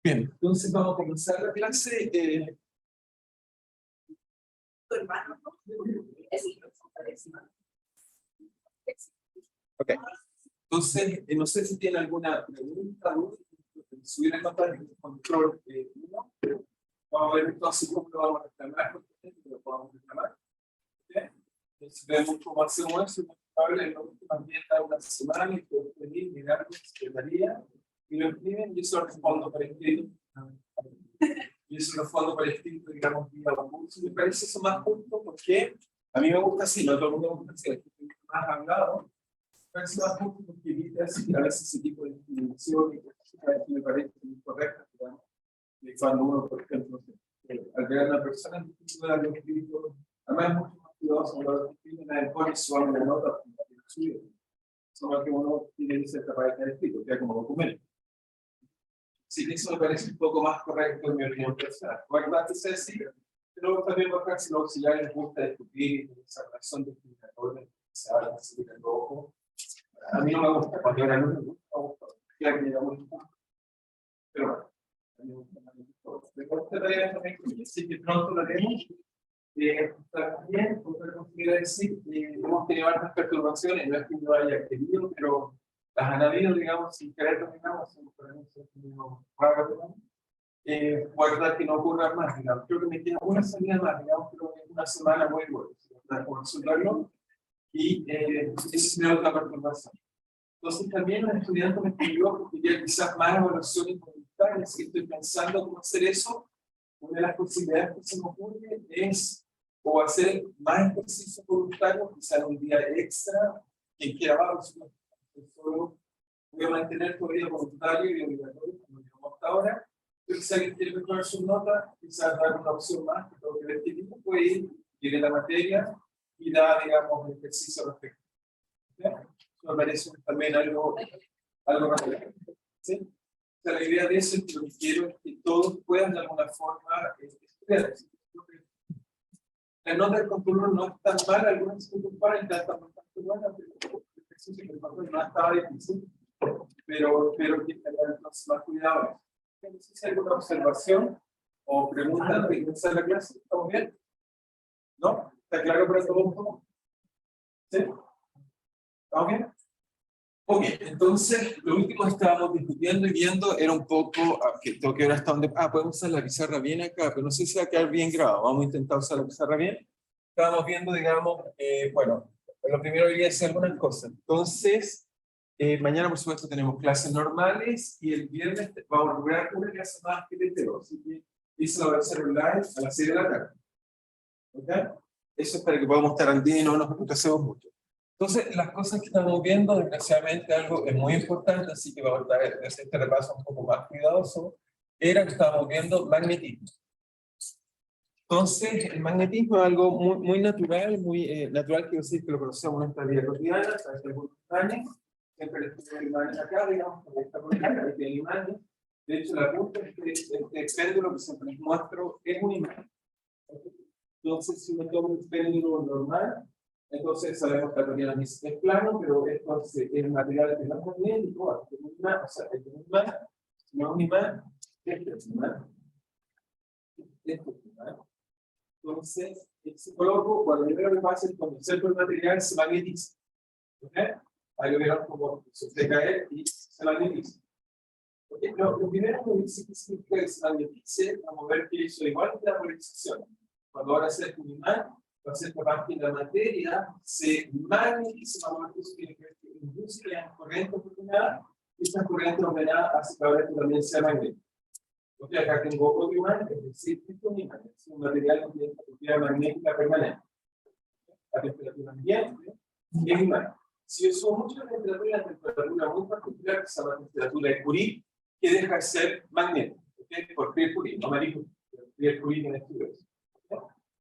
Bien, entonces vamos a comenzar la clase. Ok. Entonces, no sé si tiene alguna pregunta, subir el mapa de control 1. Vamos a ver entonces cómo lo vamos a reclamar, lo podemos reclamar. ¿Okay? Entonces, vemos cómo hacemos eso. También da una semana y puedo pedir, mirar mi secretaría y lo escriben y eso lo respondo para escrito. Y eso lo respondo para escrito, digamos, vía un curso. Me parece eso más justo porque a mí me gusta así, no todo el mundo me gusta así, es más hablado. Me parece más justo porque evita a veces ese tipo de discriminación y cosas que me parecen incorrectas, digamos. Y cuando uno, por ejemplo, al ver a una persona en distinto de lo escrito, además es mucho más cuidadoso cuando lo escriben, nadie pone su nombre de nota, solo que uno tiene que ser capaz de estar escrito, que como documento. Sí, eso me parece un poco más correcto en mi opinión personal. Guardar que sea así, pero también bajar si los auxiliares les gusta discutir esa razón discriminatoria, se habla así de rojo. A mí no me gusta, cuando era no me gusta, ya que era muy justo. Pero bueno, a mí me gusta más de todo. Después de tarea también, sí que pronto lo haremos. También, como quiero decir, hemos tenido varias perturbaciones, no es que no haya querido, pero las han habido, digamos, sin querer, digamos, guardar que no ocurra más, digamos. Creo que me queda una salida más, digamos, creo que una semana muy buena, por resolverlo, y esa es mi otra perturbación. Entonces también un estudiante me escribió porque quería quizás más evaluaciones voluntarias, y estoy pensando cómo hacer eso. Una de las posibilidades que se me ocurre es o hacer más ejercicios voluntarios, quizás un día extra, quien quiera más, solo voy a mantener todavía voluntario y obligatorio, como digamos hasta ahora, pero si alguien quiere mejorar sus notas, quizás dar una opción más, que todo que ver qué tipo puede ir, tiene la materia y da, digamos, el ejercicio al respecto. ¿Sí? Eso me parece también algo relevante. ¿Sí? O sea, la idea de eso es que lo que quiero es que todos puedan de alguna forma estudiar. La nota del control no es tan mala, algunas se comparan, ya está bastante buena, pero el ejercicio del control no estaba difícil, pero que tener entonces más cuidado. No sé si hay alguna observación o pregunta antes de comenzar la clase. ¿Estamos bien? ¿No? ¿Está claro para todos? ¿Sí? ¿Estamos bien? Ok, entonces lo último que estábamos discutiendo y viendo era un poco, que tengo que ver hasta dónde, podemos usar la pizarra bien acá, pero no sé si va a quedar bien grabado, vamos a intentar usar la pizarra bien. Estábamos viendo, digamos, bueno, lo primero quería decir algunas cosas. Entonces, mañana por supuesto tenemos clases normales y el viernes vamos a lograr una clase más que TTO, así que eso lo voy a hacer online a las 6 de la tarde. ¿Ok? Eso es para que podamos estar al día y no nos retrasemos mucho. Entonces, las cosas que estamos viendo, desgraciadamente, algo es muy importante, así que vamos a hacer este repaso un poco más cuidadoso, era que estábamos viendo magnetismo. Entonces, el magnetismo es algo muy natural, natural, quiero decir que lo conocemos en nuestra vida cotidiana, a través de algunos imanes, siempre les pongo imanes acá, digamos, con esta columna, aquí hay imanes. De hecho, la punta de este péndulo que siempre les muestro es un imán. Entonces, si uno toma un péndulo normal, entonces sabemos que la teoría es plano, pero esto es material que no es magnético, es un imán, o sea, es un imán, no un imán, este es un imán, este es un imán. Entonces, ese coloco, cuando yo veo que pasa el concepto del material, se magnetiza. ¿Ok? Ahí lo vieron como se deja caer y se magnetiza. ¿Okay? Lo primero que dice que significa que se magnetice, vamos a ver que eso igual que la polarización. Cuando ahora se un imán, va a ser capaz que la materia se magnetiza, vamos a ver que eso tiene que ver que induce la corriente ordenada, y esta corriente ordenada hace que ahora también sea magnética. Porque acá tengo otro imán, es decir, este es un imán, es un material que tiene propiedad magnética permanente. La temperatura ambiente es imán. Si yo subo mucho la temperatura muy particular, que se llama temperatura de Curie, que deja de ser magnético. ¿Okay? Por Pierre Curie, no Marie Curie. Pierre Curie en estudios.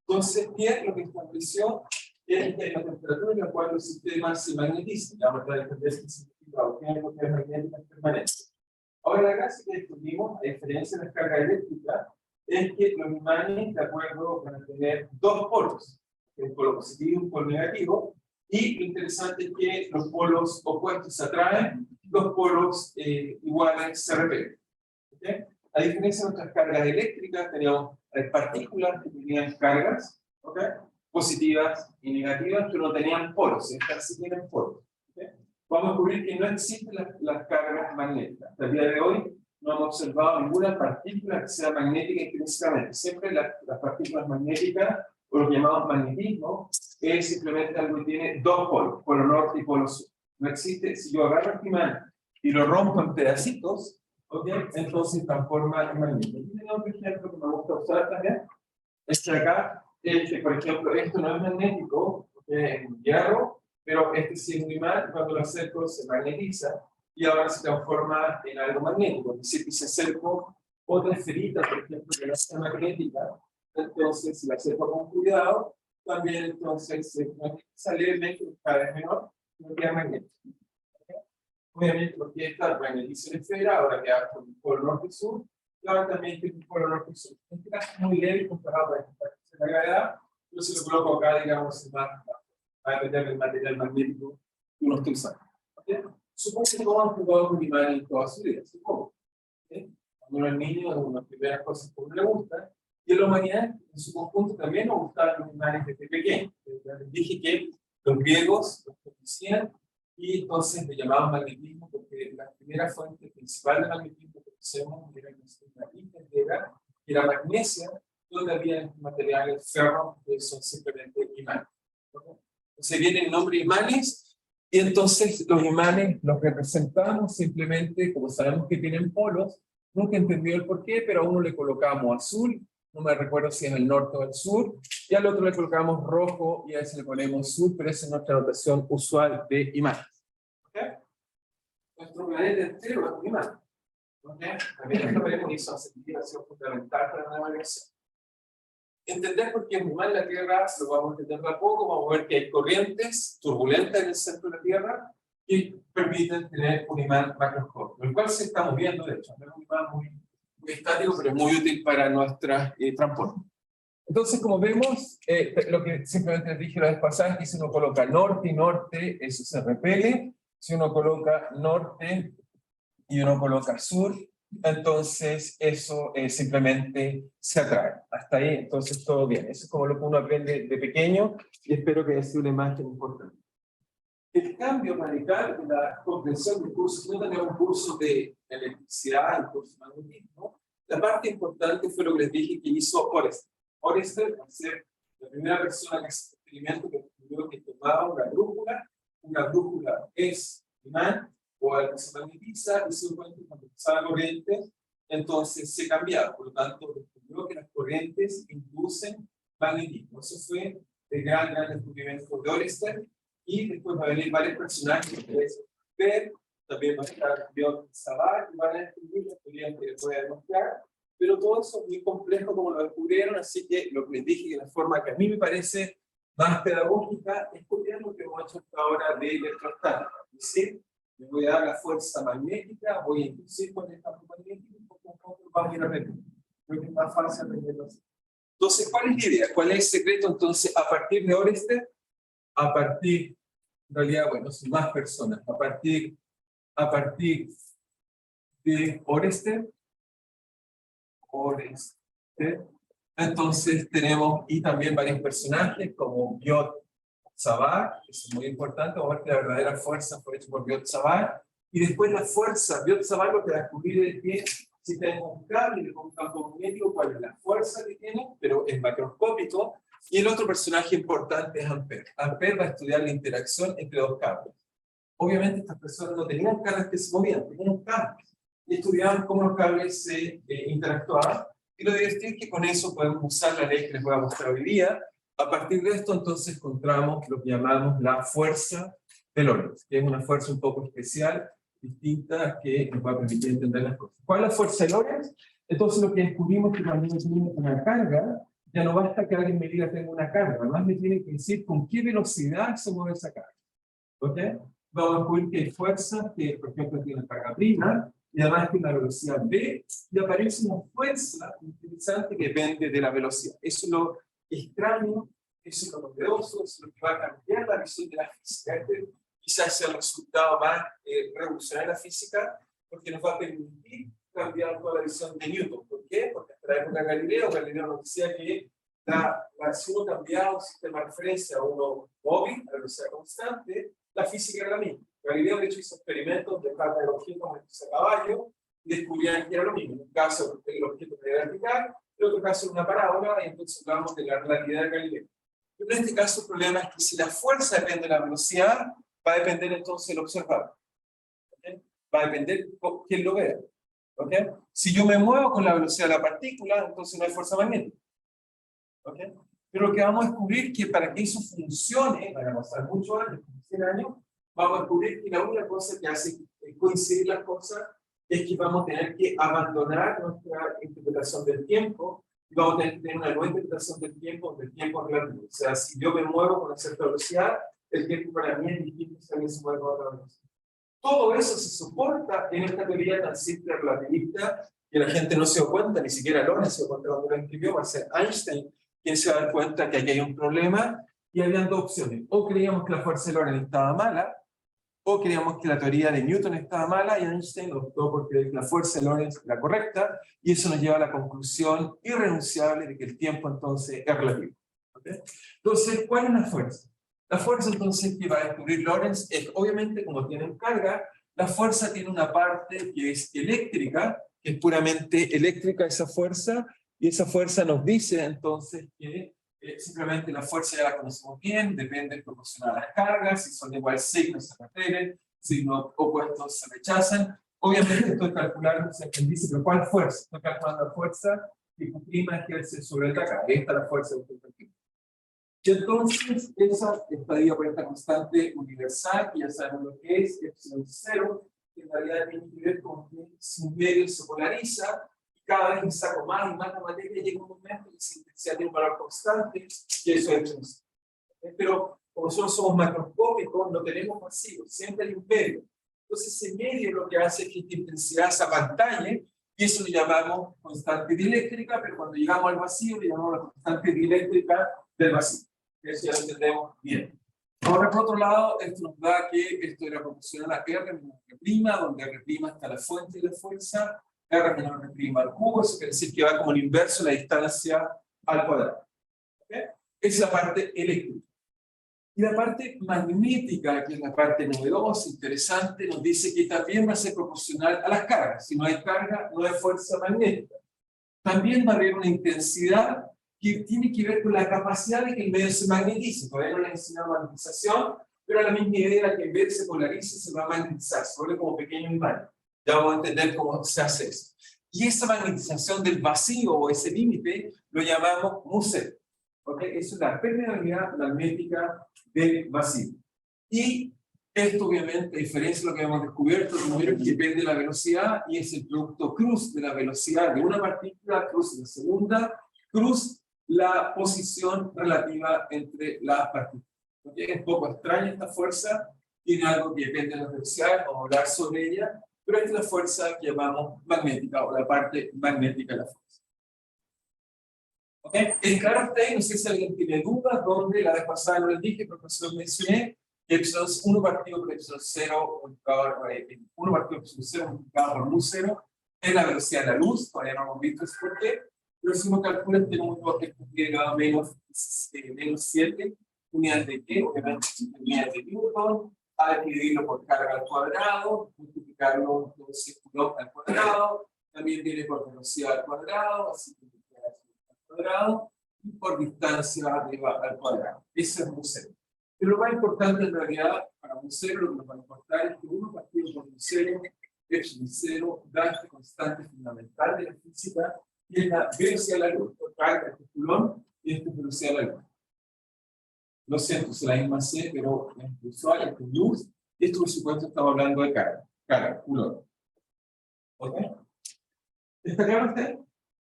Entonces, Pierre lo que estableció es que la temperatura en la cual los sistemas se magnetizan, la verdad es que es significado, tiene propiedades magnéticas permanentes. Ahora, la gracia que descubrimos, a diferencia de la carga eléctrica, es que los imanes, de acuerdo, van a tener dos polos, un polo positivo y un polo negativo, Y lo interesante es que los polos opuestos se atraen, los polos iguales se repelen. ¿Okay? A diferencia de nuestras cargas eléctricas, teníamos partículas que tenían cargas, ¿okay?, positivas y negativas, pero no tenían polos. Estas sí tienen polos. ¿Okay? Vamos a descubrir que no existen las cargas magnéticas. Hasta el día de hoy no hemos observado ninguna partícula que sea magnética intrínsecamente. Siempre las partículas magnéticas, o lo que llamamos magnetismo, es simplemente algo que tiene dos polos, polo norte y polo sur. No existe, si yo agarro este imán y lo rompo en pedacitos, ¿okay?, entonces transforma en magneto. Aquí tengo otro ejemplo que me gusta usar también. Este de acá, por ejemplo, esto no es magnético, es un hierro, pero este sí es un imán, cuando lo acerco se magnetiza y ahora se transforma en algo magnético. Es decir, que si acerco otra esferita, por ejemplo, que no sea magnética, entonces si la acerco con cuidado, también entonces se magnetiza levemente, cada vez menor, no queda magnético. Obviamente, porque esta magnetiza la esfera, ahora queda con el polo norte y sur, y ahora también tiene el polo norte y sur. En este caso es muy leve comparado con la gravedad, yo se lo coloco acá, digamos, más, va a depender del material magnético que uno esté usando. ¿Okay? Supongo que todos han jugado con imanes en toda su vida, supongo. ¿Okay? Cuando uno es niño, es una de las primeras cosas que a uno le gusta, y en la humanidad, en su conjunto, también nos gustaban los imanes desde pequeño. Les dije que los griegos los conocían, y entonces le llamaban magnetismo porque la primera fuente principal de magnetismo que conocemos era la isla griega, que era magnesia, donde había materiales ferro que son simplemente imanes. Entonces viene el nombre imanes, y entonces los imanes los representamos simplemente, como sabemos que tienen polos, nunca entendió el por qué, pero a uno le colocamos azul, no me recuerdo si es el norte o el sur, y al otro le colocamos rojo y a ese le ponemos sur, pero esa es nuestra notación usual de imanes. ¿Okay? Nuestro planeta entero es un imán. ¿Okay? También esta premonición ha sido fundamental para la navegación. Entender por qué es un imán la Tierra lo vamos a entender de a poco, vamos a ver que hay corrientes turbulentas en el centro de la Tierra que permiten tener un imán macroscópico, el cual se está moviendo, de hecho, no es un imán muy estático, pero es muy útil para nuestro transporte. Entonces, como vemos, lo que simplemente les dije la vez pasada es que si uno coloca norte y norte, eso se repele. Si uno coloca norte y uno coloca sur, entonces eso simplemente se atrae. Hasta ahí, entonces todo bien. Eso es como lo que uno aprende de pequeño y espero que haya sido una imagen importante. El cambio radical en la comprensión del curso, si no tenemos un curso de electricidad, un curso de magnetismo, la parte importante fue lo que les dije que hizo Orestes. Orestes va a ser la primera persona que hace este experimento que tomaba una brújula es imán, o algo que se magnetiza, y se dio cuenta que cuando pasaba corriente, entonces se cambiaba. Por lo tanto, descubrió que las corrientes inducen magnetismo. Eso fue el gran descubrimiento de Orestes. Y después va a venir varios personajes que ustedes ver, también va a estar Biot Savart, que van a descubrir las teorías que les voy a demostrar, pero todo eso es muy complejo como lo descubrieron, así que lo que les dije que la forma que a mí me parece más pedagógica es copiar lo que hemos hecho hasta ahora de electrostática. Es decir, les voy a dar la fuerza magnética, voy a inducir con el campo magnético, y poco a poco vamos a ir aprendiendo. Creo que es más fácil aprenderlo así. Entonces, ¿cuál es la idea? ¿Cuál es el secreto? Entonces, a partir de Orestes, a partir, en realidad, bueno, son más personas, a partir de Orestes, entonces tenemos, y también varios personajes, como Biot Savart, eso es muy importante, vamos a ver que la verdadera fuerza fue hecha por Biot Savart, y después la fuerza, Biot Savart lo que descubrí es que si tenemos un cable con un campo magnético, cuál es la fuerza que tiene, pero es macroscópico. Y el otro personaje importante es Ampère. Ampère va a estudiar la interacción entre dos cables. Obviamente estas personas no tenían cables que se movían, tenían cables. Y estudiaban cómo los cables se interactuaban. Y lo divertido es que con eso podemos usar la ley que les voy a mostrar hoy día. A partir de esto entonces encontramos lo que llamamos la fuerza de Lorentz, que es una fuerza un poco especial, distinta, que nos va a permitir entender las cosas. ¿Cuál es la fuerza de Lorentz? Entonces lo que descubrimos es que cuando tenemos una carga, ya no basta que alguien me diga tengo una carga, además me tiene que decir con qué velocidad se mueve esa carga. ¿Ok? Vamos a descubrir que hay fuerzas que, por ejemplo, tienen carga prima, y además tiene una velocidad v, y aparece una fuerza interesante que depende de la velocidad. Eso es lo extraño Eso es lo novedoso, eso es lo que va a cambiar la visión de la física. Este quizás sea el resultado más revolucionario de la física, porque nos va a permitir cambiar toda la visión de Newton. ¿Por qué? Porque hasta la época de Galileo nos decía que si uno cambiaba un sistema de referencia a uno móvil, a velocidad constante, la física era la misma. Galileo, de hecho, hizo experimentos de carga de objetos a caballo y descubrían que era lo mismo. En un caso, el objeto era vertical, en otro caso, una parábola, y entonces hablamos de la relatividad de Galileo. Pero en este caso, el problema es que si la fuerza depende de la velocidad, va a depender entonces del observador. ¿Okay? Va a depender de quién lo vea. ¿Okay? Si yo me muevo con la velocidad de la partícula, entonces no hay fuerza magnética. ¿Okay? Pero lo que vamos a descubrir es que para que eso funcione, van a pasar muchos años, 100 años, vamos a descubrir que la única cosa que hace coincidir las cosas es que vamos a tener que abandonar nuestra interpretación del tiempo y vamos a tener que tener una nueva interpretación del tiempo, donde el tiempo es relativo. O sea, si yo me muevo con una cierta velocidad, el tiempo para mí es distinto si alguien se mueve con otra velocidad. Todo eso se soporta en esta teoría tan simple relativista que la gente no se dio cuenta, ni siquiera Lorentz se dio cuenta cuando lo escribió, va a ser Einstein quien se va a dar cuenta que aquí hay un problema, y habían dos opciones. O creíamos que la fuerza de Lorentz estaba mala, o creíamos que la teoría de Newton estaba mala, y Einstein optó por creer que la fuerza de Lorentz era correcta, y eso nos lleva a la conclusión irrenunciable de que el tiempo entonces es relativo. ¿Okay? Entonces, ¿cuál es la fuerza? La fuerza entonces que va a descubrir Lorentz es, obviamente, como tienen carga, la fuerza tiene una parte que es eléctrica, que es puramente eléctrica esa fuerza, y esa fuerza nos dice entonces que simplemente la fuerza ya la conocemos bien, depende proporcional a las cargas, si son de igual signo se repelen, signos opuestos se rechazan. Obviamente estoy calculando, se dice, pero ¿cuál fuerza? Estoy calculando la fuerza que Q' ejerce sobre el de acá. Esta es la fuerza que estoy calculando. Y entonces, esa estaría por esta constante universal, que ya sabemos lo que es, epsilon 0, que en realidad tiene que ver con que si un medio se polariza, cada vez que saco más y más la materia, llega un momento que esa intensidad tiene un valor constante, y eso es epsilon 0. Pero como nosotros somos macroscópicos, no tenemos vacío, siempre hay un medio. Entonces ese medio lo que hace es que esta intensidad se apantalle, y eso lo llamamos constante dieléctrica, pero cuando llegamos al vacío, le llamamos la constante dieléctrica del vacío. Eso ya lo entendemos bien. Ahora, por otro lado, esto nos da que esto era proporcional a R menos R', donde R' está la fuente de la fuerza, R menor R' al cubo, eso quiere decir que va como el inverso de la distancia al cuadrado. ¿Okay? Esa es la parte eléctrica. Y la parte magnética, que es la parte novedosa, interesante, nos dice que también va a ser proporcional a las cargas. Si no hay carga, no hay fuerza magnética. También va a haber una intensidad que tiene que ver con la capacidad de que el medio se magnetice. Todavía no le enseñamos magnetización, pero la misma idea que en vez de se polarice, se va a magnetizar, se vuelve como pequeño imán. Ya vamos a entender cómo se hace eso. Y esa magnetización del vacío o ese límite lo llamamos μ0. ¿Okay? Eso es la permeabilidad magnética del vacío. Y esto obviamente, a diferencia de lo que hemos descubierto, primero que depende de la velocidad y es el producto cruz de la velocidad de una partícula, cruz de la segunda, cruz la posición relativa entre las partículas. ¿Okay? Es un poco extraña esta fuerza, tiene algo que depende de la velocidad, vamos a hablar sobre ella, pero esta es la fuerza que llamamos magnética o la parte magnética de la fuerza. ¿Okay? ¿Es claro usted? No sé si alguien tiene dudas, donde la vez pasada no les dije, pero profesor mencioné que epsilon 1 partido por epsilon 0 multiplicado por 1 partido por epsilon 0 multiplicado por μ0 es la velocidad de la luz, todavía no hemos visto eso por qué, pero si uno calcula tenemos un que llega a menos 7 unidades de ¿qué? Obviamente unidades de Newton, a dividirlo por carga al cuadrado, multiplicarlo por círculo al cuadrado, también viene por velocidad al cuadrado, así que al cuadrado, y por distancia arriba al cuadrado. Eso es μ0. Pero lo más importante en realidad para μ0, lo que nos va a importar es que 1 partido por μ0, epsilon 0, da este constante fundamental de la física, y es la velocidad de la luz, por carga este Coulomb, y esta es velocidad de la luz. Lo siento, es la misma C, pero es usual, es luz, y esto por supuesto estamos hablando de carga, Coulomb. ¿Ok? ¿Está claro usted?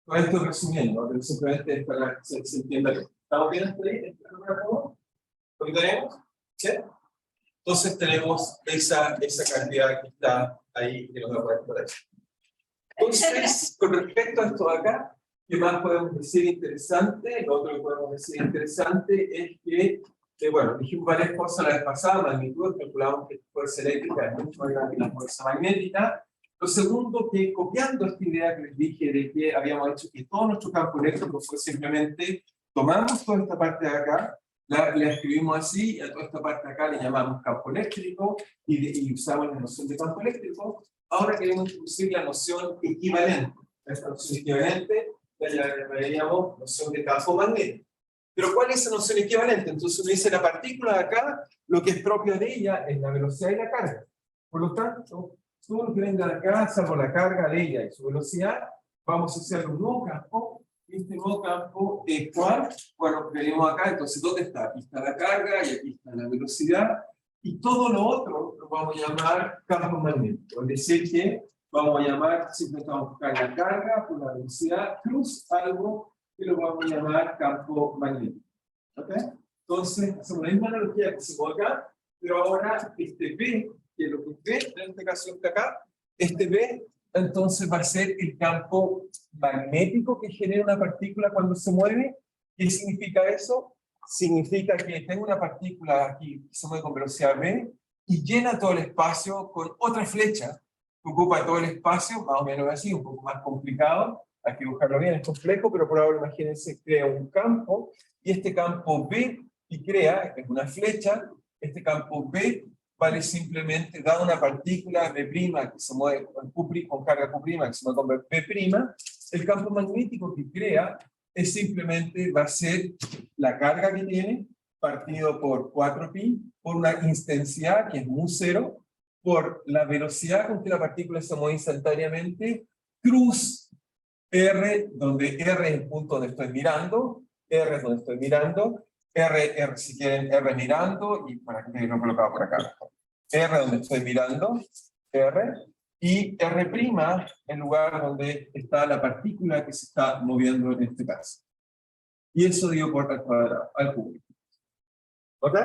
Con esto resumiendo, pero simplemente es para que se entienda bien. ¿Estamos bien hasta ahí? ¿Lo que tenemos? ¿Sí? Entonces tenemos esa cantidad que está ahí que nos va a poner por ahí. Entonces, con respecto a esto de acá, ¿Qué más podemos decir interesante? Lo otro que podemos decir interesante es que, bueno, dijimos varias cosas la vez pasada, magnitud, calculamos que la fuerza eléctrica es mucho más grande que la fuerza magnética. Lo segundo, que copiando esta idea que les dije de que habíamos hecho que todo nuestro campo eléctrico fue simplemente, tomamos toda esta parte de acá, la escribimos así, y a toda esta parte de acá le llamamos campo eléctrico, y usamos la noción de campo eléctrico. Ahora queremos introducir la noción equivalente. Esta noción equivalente la llamaríamos noción de campo magnético. Pero ¿cuál es esa noción equivalente? Entonces uno dice la partícula de acá, lo que es propio de ella es la velocidad y la carga. Por lo tanto, todo lo que venga de acá, salvo la carga de ella y su velocidad, vamos a hacer un nuevo campo. Este nuevo campo es ¿cuál? Bueno, venimos acá, entonces ¿dónde está? Aquí está la carga y aquí está la velocidad. Y todo lo otro lo vamos a llamar campo magnético. Es decir, que vamos a llamar, simplemente vamos a buscar la carga por la velocidad, plus algo que lo vamos a llamar campo magnético. ¿Ok? Entonces, hacemos la misma analogía que hicimos acá, pero ahora este B, que es lo que ve, en este caso está acá, este B, entonces va a ser el campo magnético que genera una partícula cuando se mueve. ¿Qué significa eso? Significa que tengo una partícula aquí que se mueve con velocidad v y llena todo el espacio con otra flecha que ocupa todo el espacio, más o menos así, un poco más complicado, hay que dibujarlo bien, es complejo, pero por ahora imagínense, crea un campo, y este campo V que crea, es una flecha, este campo V vale simplemente, dada una partícula V' que se mueve con carga Q', que se mueve con V', el campo magnético que crea es simplemente, va a ser la carga que tiene, partido por 4pi, por una intensidad que es mu0, por la velocidad con que la partícula se mueve instantáneamente, cruz R, donde R es el punto donde estoy mirando, R es donde estoy mirando, R si quieren, R mirando, y para que lo colocaba por acá. R donde estoy mirando, R, y R', el lugar donde está la partícula que se está moviendo en este caso. Y eso dio por al cuadrado, al cubo. ¿Ok?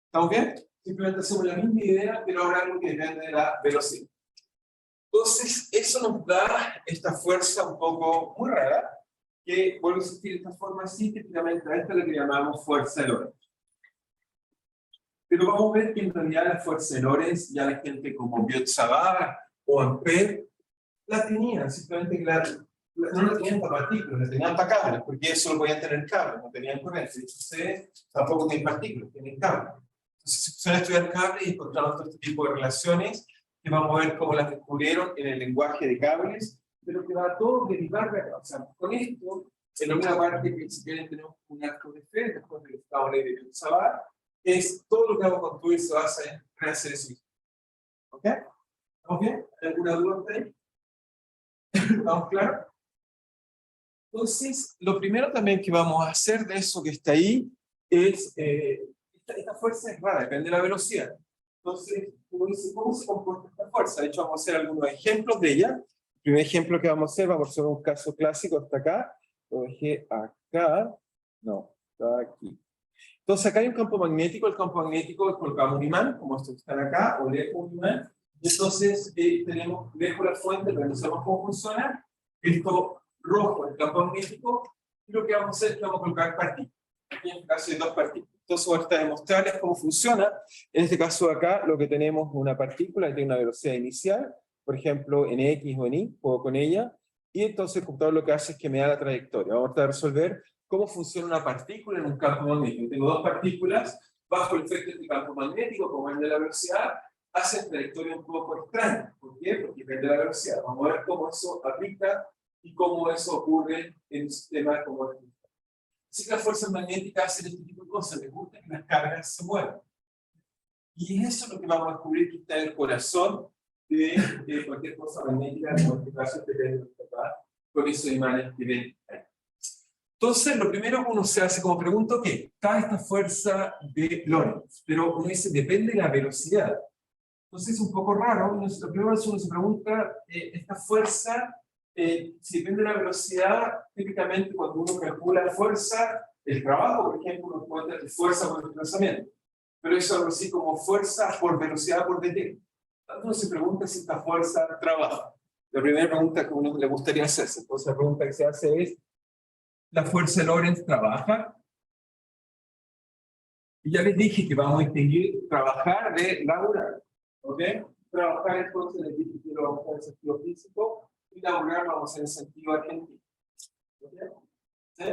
¿Estamos bien? Simplemente hacemos la misma idea, pero ahora algo que depende de la velocidad. Entonces, eso nos da esta fuerza un poco muy rara, que vuelve a existir de esta forma así, típicamente a esta la que llamamos fuerza de Lorentz. Pero vamos a ver que en realidad la fuerza de Lorentz, ya la gente como Biot-Savart o Ampère, la tenían, simplemente que no la tenían para partículas, la tenían para cables, porque eso lo podían tener cables, no tenían corriente. De hecho, ustedes tampoco tienen partículas, tienen cables. Entonces, si ustedes estudian cables y encontramos todo este tipo de relaciones, que vamos a ver cómo las descubrieron en el lenguaje de cables, pero que va a todo derivar de acá. O sea, con esto, en una parte que si quieren tenemos un arco de fe, después del estado de Biot-Savart, es todo lo que vamos a construir se basa en rehacer eso. ¿Ok? ¿Estamos bien? ¿Alguna duda ahí? ¿Estamos claros? Entonces, lo primero también que vamos a hacer de eso que está ahí es, esta fuerza es rara, depende de la velocidad. Entonces, ¿cómo se comporta esta fuerza? De hecho, vamos a hacer algunos ejemplos de ella. El primer ejemplo que vamos a hacer un caso clásico hasta acá. Lo dejé acá. No, está aquí. Entonces, acá hay un campo magnético. El campo magnético colocamos un imán, como estos que están acá, o lejos un imán. Y entonces, tenemos lejos la fuente, pero no sabemos cómo funciona. Esto rojo, el campo magnético. Y lo que vamos a hacer es que vamos a colocar partículas. Aquí en este caso hay dos partículas. Entonces, voy a demostrarles cómo funciona. En este caso de acá, lo que tenemos es una partícula que tiene una velocidad inicial, por ejemplo, en X o en Y, juego con ella, y entonces el computador lo que hace es que me da la trayectoria. Vamos a tratar de resolver cómo funciona una partícula en un campo magnético. Tengo dos partículas, bajo el efecto del campo magnético, como el de la velocidad, hacen trayectoria un poco extraña. ¿Por qué? Porque depende de la velocidad. Vamos a ver cómo eso aplica y cómo eso ocurre en un sistema como este. Así que las fuerzas magnéticas hacen este tipo de cosas, les gusta que las cargas se muevan. Y eso es lo que vamos a descubrir que está en el corazón de cualquier cosa magnética, en este caso con esos imanes que ven ahí. Entonces, lo primero que uno se hace como pregunta, ok, está esta fuerza de Lorentz, pero uno dice, depende de la velocidad. Entonces es un poco raro, lo primero que uno se pregunta, esta fuerza, si depende de la velocidad, típicamente cuando uno calcula la fuerza, el trabajo, por ejemplo, uno encuentra fuerza por desplazamiento. Pero eso es algo así como fuerza por velocidad por dt. Entonces uno se pregunta si esta fuerza trabaja. La primera pregunta que a uno le gustaría hacerse. Entonces la pregunta que se hace es, ¿la fuerza de Lorentz trabaja? Y ya les dije que vamos a distinguir trabajar de laborar. ¿Ok? Trabajar entonces les dije que lo vamos a hacer en sentido físico y laborar lo vamos a hacer en sentido argentino. ¿Ok? ¿Sí?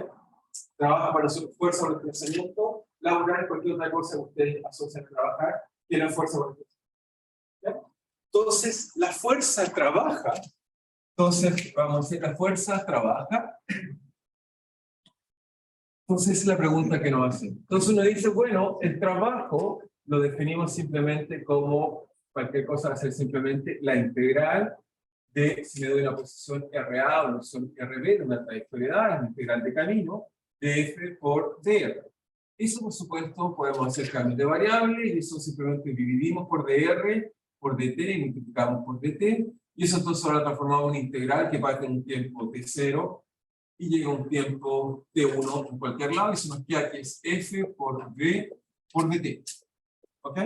Trabaja para su fuerza por el crecimiento, laborar cualquier otra cosa que ustedes asocian a trabajar, tiene fuerza por el crecimiento. Entonces, la fuerza trabaja. Entonces, vamos a decir, la fuerza trabaja. Entonces, es la pregunta que nos hacen. Entonces, uno dice, bueno, el trabajo lo definimos simplemente como cualquier cosa, va a ser simplemente la integral de, si me doy una posición RA o una posición RB, de una trayectoria A, la integral de camino, de F por DR. Eso, por supuesto, podemos hacer cambios de variable, y eso simplemente dividimos por DR, por DT, y multiplicamos por DT, y eso entonces ahora transformamos en una integral que parte en un tiempo de 0 y llega a un tiempo de 1 en cualquier lado, y se nos queda que es F por V por DT. ¿Ok?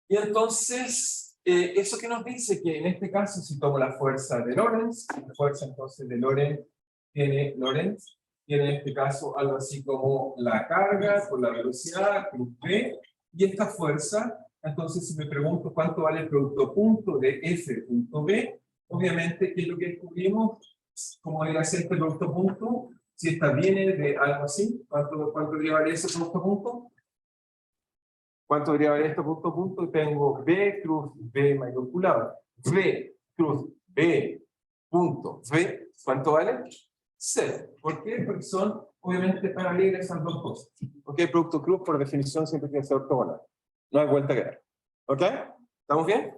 Y entonces, eso que nos dice que en este caso, si tomo la fuerza de Lorentz, la fuerza entonces de Lorentz tiene en este caso algo así como la carga por la velocidad, cruz V, y esta fuerza, entonces si me pregunto cuánto vale el producto punto de F punto B, obviamente, ¿qué es lo que descubrimos? ¿Cómo debería ser este producto punto? Si esta viene de algo así, ¿cuánto debería valer ese producto punto? ¿Cuánto debería valer este punto punto? Tengo B cruz B mayúscula, V cruz B punto V, ¿cuánto vale? 0. ¿Por qué? Porque son obviamente paralelas esas dos cosas. ¿Ok? El producto cruz por definición siempre tiene que ser ortogonal. No hay vuelta que dar. ¿Ok? ¿Estamos bien?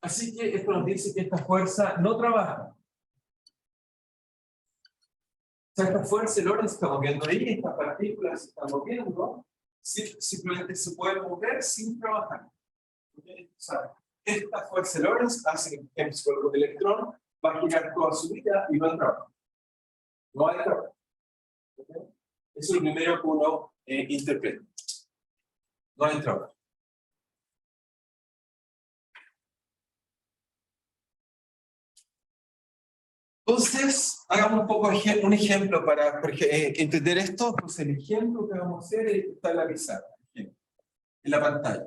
Así que esto nos dice que esta fuerza no trabaja. O sea, esta fuerza de Lorentz estamos viendo ahí, estas partículas se están moviendo, simplemente se pueden mover sin trabajar. ¿Okay? O sea, esta fuerza de Lorentz hace que, por ejemplo, el electrón va a girar toda su vida y no hay trabajo. No hay trabajo. ¿Okay? Eso es lo primero que uno interpreta. No hay trabajo. Entonces, hagamos un poco un ejemplo para entender esto. Pues el ejemplo que vamos a hacer está en la pizarra, en la pantalla.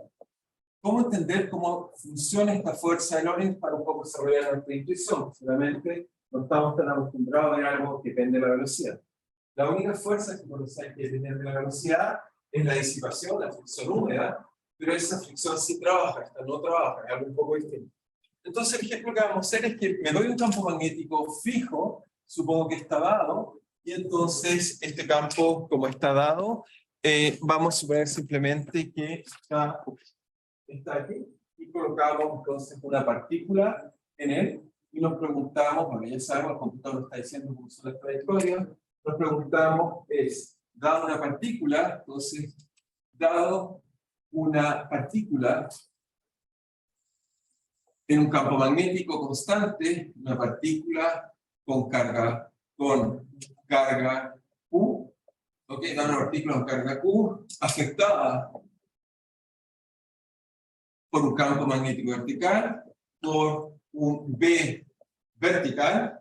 ¿Cómo entender cómo funciona esta fuerza de Lorentz para un poco desarrollar nuestra intuición? Solamente no estamos tan acostumbrados a ver algo que depende de la velocidad. La única fuerza que conocemos que depende de la velocidad es la disipación, la fricción húmeda, pero esa fricción sí trabaja, esta no trabaja, es algo un poco distinto. Entonces el ejemplo que vamos a hacer es que me doy un campo magnético fijo, supongo que está dado, y entonces este campo, como está dado, vamos a suponer simplemente que está aquí, y colocamos entonces una partícula en él, y nos preguntamos, bueno, ya sabemos, el computador está diciendo cómo son las trayectorias, nos preguntamos dado una partícula, entonces, dado una partícula en un campo magnético constante, una partícula con carga Q, ¿ok? Da una partícula con carga Q afectada por un campo magnético vertical, por un B vertical.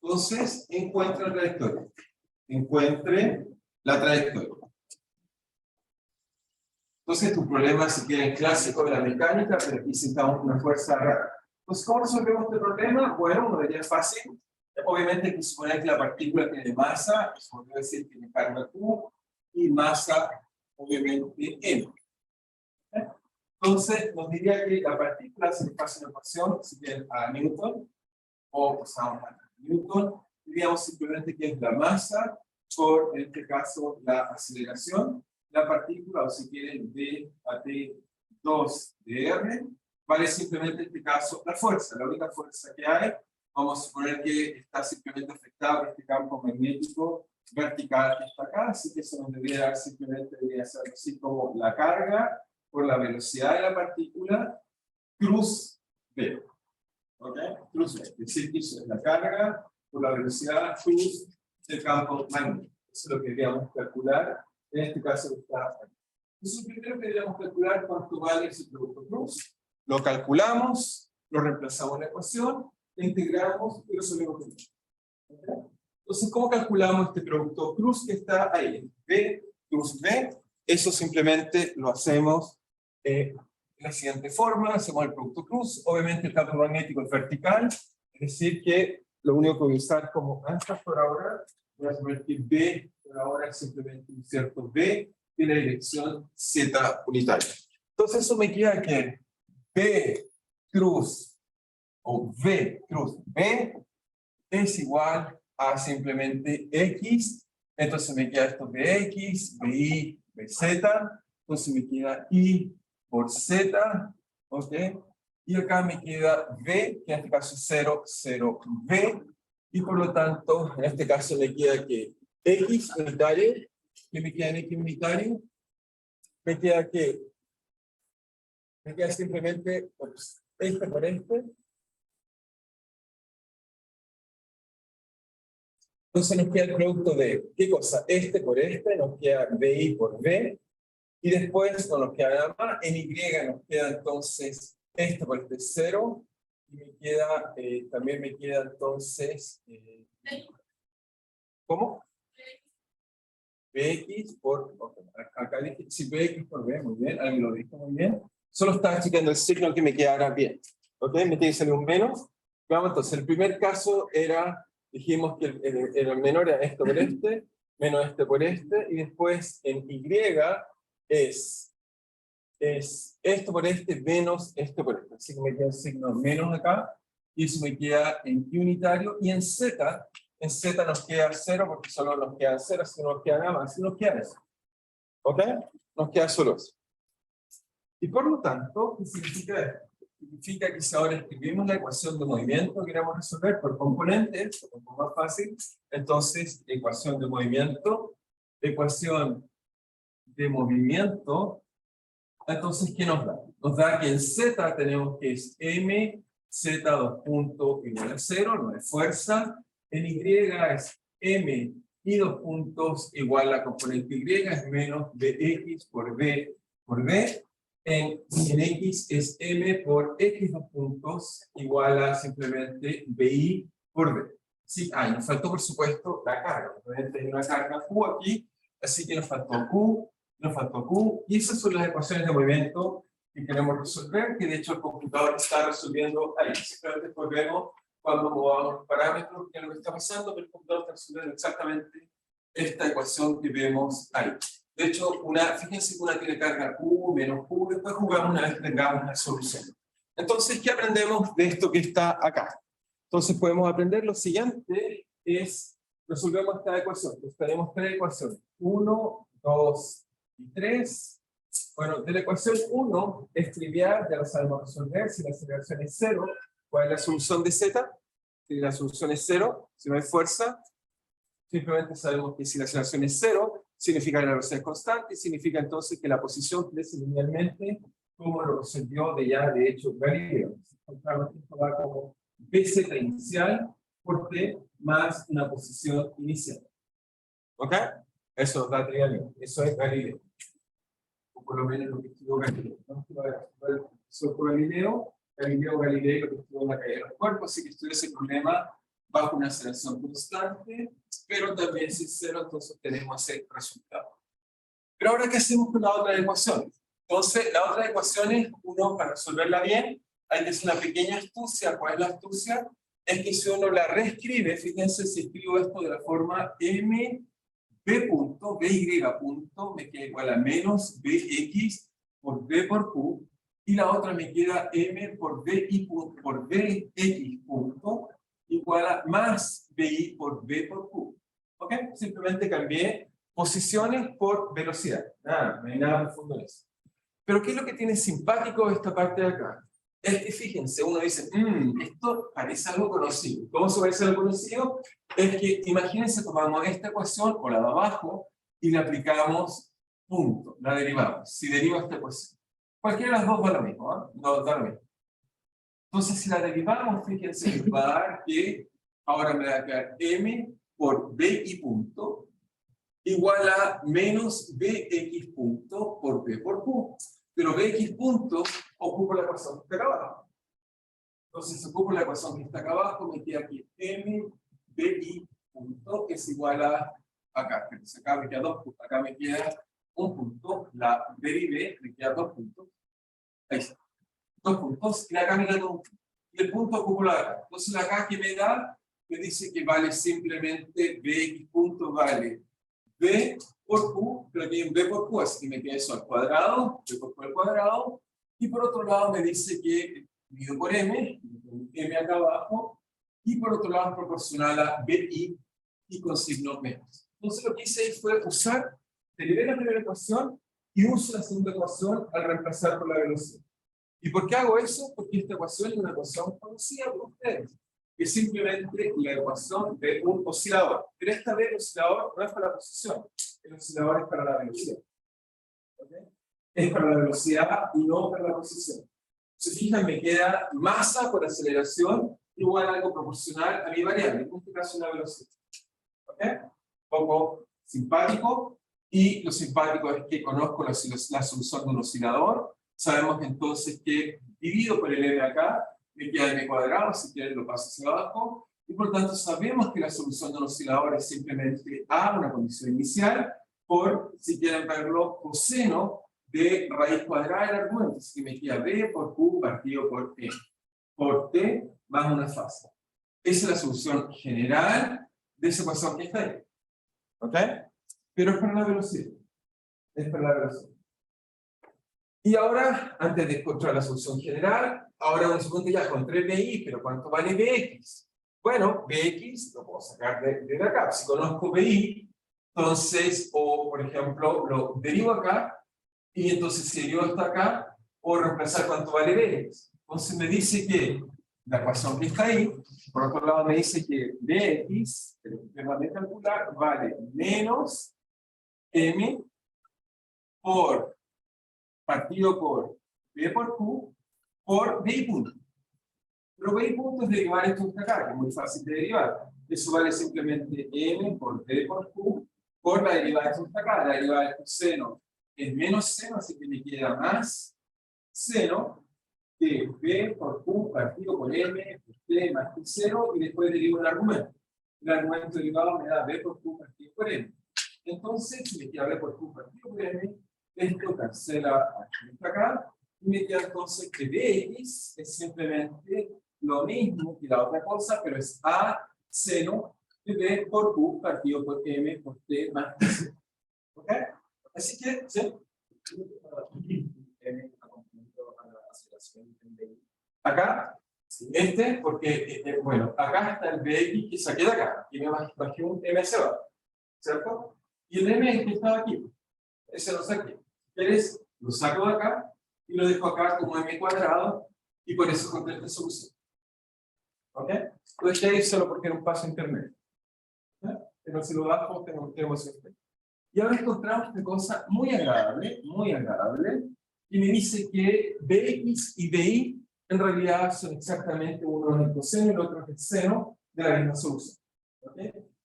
Entonces, encuentre la trayectoria. Entonces, tu problema, si quieren, clásico de la mecánica, pero aquí necesitamos una fuerza rara. Entonces, ¿cómo resolvemos este problema? Bueno, una idea fácil. Obviamente, hay que suponer que la partícula tiene masa, se podría decir que tiene carga Q, y masa, obviamente, M. Entonces, nos diría que la partícula se le pasa una ecuación, si quieren, a Newton, o pasamos a Newton, diríamos simplemente que es la masa por, en este caso, la aceleración, la partícula, o si quieren, d a t2 de r, vale simplemente en este caso la fuerza, la única fuerza que hay. Vamos a suponer que está simplemente afectada por este campo magnético vertical que está acá, así que eso nos debería dar simplemente, debería ser así como la carga por la velocidad de la partícula, cruz V. ¿Ok? Cruz V. Es decir, que eso es la carga por la velocidad cruz del campo magnético. Eso es lo que deberíamos calcular. En este caso está aquí. Entonces, primero que deberíamos calcular cuánto vale ese producto cruz. Lo calculamos lo reemplazamos en la ecuación, integramos y resolvemos el problema. ¿Okay? Entonces, ¿cómo calculamos este producto cruz que está ahí? B cruz B. Eso simplemente lo hacemos de la siguiente forma. Hacemos el producto cruz. Obviamente el campo magnético es vertical. Es decir que lo único que voy a usar como anchas por ahora, voy a convertir B por ahora es simplemente un cierto B en la dirección Z unitaria. Entonces eso me queda que B cruz o V cruz B es igual a simplemente X. Entonces me queda esto BX, BY, BZ. Entonces me queda Y por Z. ¿Ok? Y acá me queda V, que en este caso es 0, 0, V. Y por lo tanto, en este caso me queda que X unitario, que me queda en X unitario, me queda que, me queda simplemente este por este. Entonces nos queda el producto de, ¿qué cosa? Este por este, nos queda BI por B. Y después no nos queda nada más. En Y nos queda entonces este por este 0. Y me queda, también me queda entonces, ¿cómo? BX por, okay, acá dije, sí, BX por B, muy bien, alguien lo dijo muy bien. Solo estaba checando el signo que me quedara bien. ¿Ok? Me tiene que salir un menos. Vamos, entonces, el primer caso era, dijimos que el menor era esto por este, menos este por este, y después en Y es esto por este menos esto por este. Así que me queda el signo menos acá, y eso me queda en Y unitario, y en Z nos queda 0 porque solo nos queda 0, así no nos queda nada más, así nos queda eso. ¿Ok? Nos queda solo eso. Y por lo tanto, ¿qué significa esto? Significa que si ahora escribimos la ecuación de movimiento que queremos resolver por componentes, un poco más fácil, entonces ecuación de movimiento, entonces ¿qué nos da? Nos da que en Z tenemos que es M, Z 2 puntos igual a 0, no es fuerza. En Y es M y 2 puntos igual a la componente Y, es menos BX por B por B. En X es M por X 2 puntos igual a simplemente BI por B. Sí, nos faltó por supuesto la carga. Obviamente hay una carga Q aquí, así que nos faltó Q, y esas son las ecuaciones de movimiento que queremos resolver, que de hecho el computador está resolviendo ahí. Simplemente volvemos cuando movamos los parámetros, que es lo que está pasando, pero el computador está resolviendo exactamente esta ecuación que vemos ahí. De hecho, fíjense que una tiene carga Q menos Q, después jugamos una vez que tengamos la solución. Entonces, ¿qué aprendemos de esto que está acá? Entonces podemos aprender lo siguiente, resolvemos esta ecuación. Entonces tenemos tres ecuaciones, 1, 2 y 3. Bueno, de la ecuación 1 es trivial, ya lo sabemos resolver. Si la aceleración es 0, ¿cuál es la solución de Z? Si la solución es 0, si no hay fuerza, simplemente sabemos que si la aceleración es 0, significa que la velocidad es constante, y significa entonces que la posición crece linealmente, como lo resolvió de hecho Galileo. Encontramos que esto va como BZ inicial por T más una posición inicial. ¿Ok? Eso nos da trivialmente. Eso es Galileo. O por lo menos lo que estudió Galileo. ¿No? Eso fue Galileo lo que estudió en la caída de los cuerpos, así que estudió ese problema bajo una aceleración constante, pero también sin cero, entonces tenemos ese resultado. Pero ahora, ¿qué hacemos con la otra ecuación? Entonces, la otra ecuación es, para resolverla bien, hay que hacer una pequeña astucia. ¿Cuál es la astucia? Es que si uno la reescribe, fíjense si escribo esto de la forma m b punto, by punto, me queda igual a menos bx por b por q, y la otra me queda m por bi punto, por bx punto, igual a más bi por b por q. ¿Ok? Simplemente cambié posiciones por velocidad. Nada, no hay nada profundo en eso. Pero ¿qué es lo que tiene simpático esta parte de acá? Es que fíjense, uno dice, esto parece algo conocido. ¿Cómo se parece algo conocido? Es que, imagínense, tomamos esta ecuación, o la de abajo, y le aplicamos punto, la derivamos. Si derivo esta ecuación. Cualquiera de las dos da lo mismo, ¿eh? No, da lo mismo. Entonces, si la derivamos, fíjense, va a dar que, ahora me va a quedar m por bi punto, igual a menos bx punto por b por q. Pero bx punto ocupa la ecuación de acá abajo. Entonces ocupo la ecuación que está acá abajo, me queda aquí MBI punto es igual a acá. Entonces acá me queda 2 puntos, acá me queda 1 punto, la B me queda 2 puntos. Ahí está. 2 puntos, y acá me queda 1 punto. Y el punto ocupo la acá. Entonces acá que me da, me dice que vale simplemente BX punto vale B por Q, pero aquí en B por Q, así que me queda eso al cuadrado, B por Q al cuadrado, y por otro lado me dice que dividido por M acá abajo, y por otro lado es proporcional a BI y con signo menos. Entonces lo que hice ahí fue usar, derivé la primera ecuación y uso la segunda ecuación al reemplazar por la velocidad. ¿Y por qué hago eso? Porque esta ecuación es una ecuación conocida por ustedes, que es simplemente la ecuación de un oscilador. Pero esta vez el oscilador no es para la posición, el oscilador es para la velocidad. ¿Okay? Es para la velocidad y no para la posición. Se fijan, me queda masa por aceleración igual a algo proporcional a mi variable, en este caso la velocidad. ¿Ok? Un poco simpático, y lo simpático es que conozco la solución de un oscilador. Sabemos entonces que divido por el m acá, me queda m cuadrado, si quieren lo paso hacia abajo, y por tanto sabemos que la solución de un oscilador es simplemente a una condición inicial por, si quieren verlo, coseno de raíz cuadrada del argumento, así que me queda b por q partido por e, por t más una fase. Esa es la solución general de esa ecuación que está ahí. ¿Ok? Pero es para la velocidad. Es para la velocidad. Y ahora, antes de encontrar la solución general, ahora un segundo ya encontré BI, pero ¿cuánto vale BX? Bueno, BX lo puedo sacar de acá. Si conozco BI, entonces, o por ejemplo, lo derivo acá, y entonces si derivo hasta acá, puedo reemplazar cuánto vale BX. Entonces me dice que la ecuación que está ahí, por otro lado me dice que BX, el de calcular, vale menos M por partido por B por Q por B punto. Pero B punto es derivar esto hasta acá, que es muy fácil de derivar. Eso vale simplemente M por B por Q por la derivada de esto hasta acá. La derivada de seno es menos seno, así que me queda más seno de B por Q partido por M por T más Q0, y después derivo el argumento. El argumento derivado me da B por Q partido por M. Entonces, si me queda B por Q partido por M, esto cancela acá, y me queda entonces que Bx es simplemente lo mismo que la otra cosa, pero es A seno de B por Q partido por M por T más T. ¿Ok? Así que, ¿sí? Acá, porque, bueno, acá está el Bx que saqué de acá, y me bajé un M hacia abajo, ¿cierto? Y el M que estaba aquí, ese lo saqué. Lo saco de acá y lo dejo acá como m cuadrado, y por eso encontré esta solución. ¿Ok? Entonces ya hice solo porque era un paso intermedio. ¿Eh? Pero si lo bajo, tenemos este. Y ahora encontramos una cosa muy agradable, y me dice que Bx y Bi en realidad son exactamente uno es el coseno y el otro es el seno de la misma solución. ¿Ok?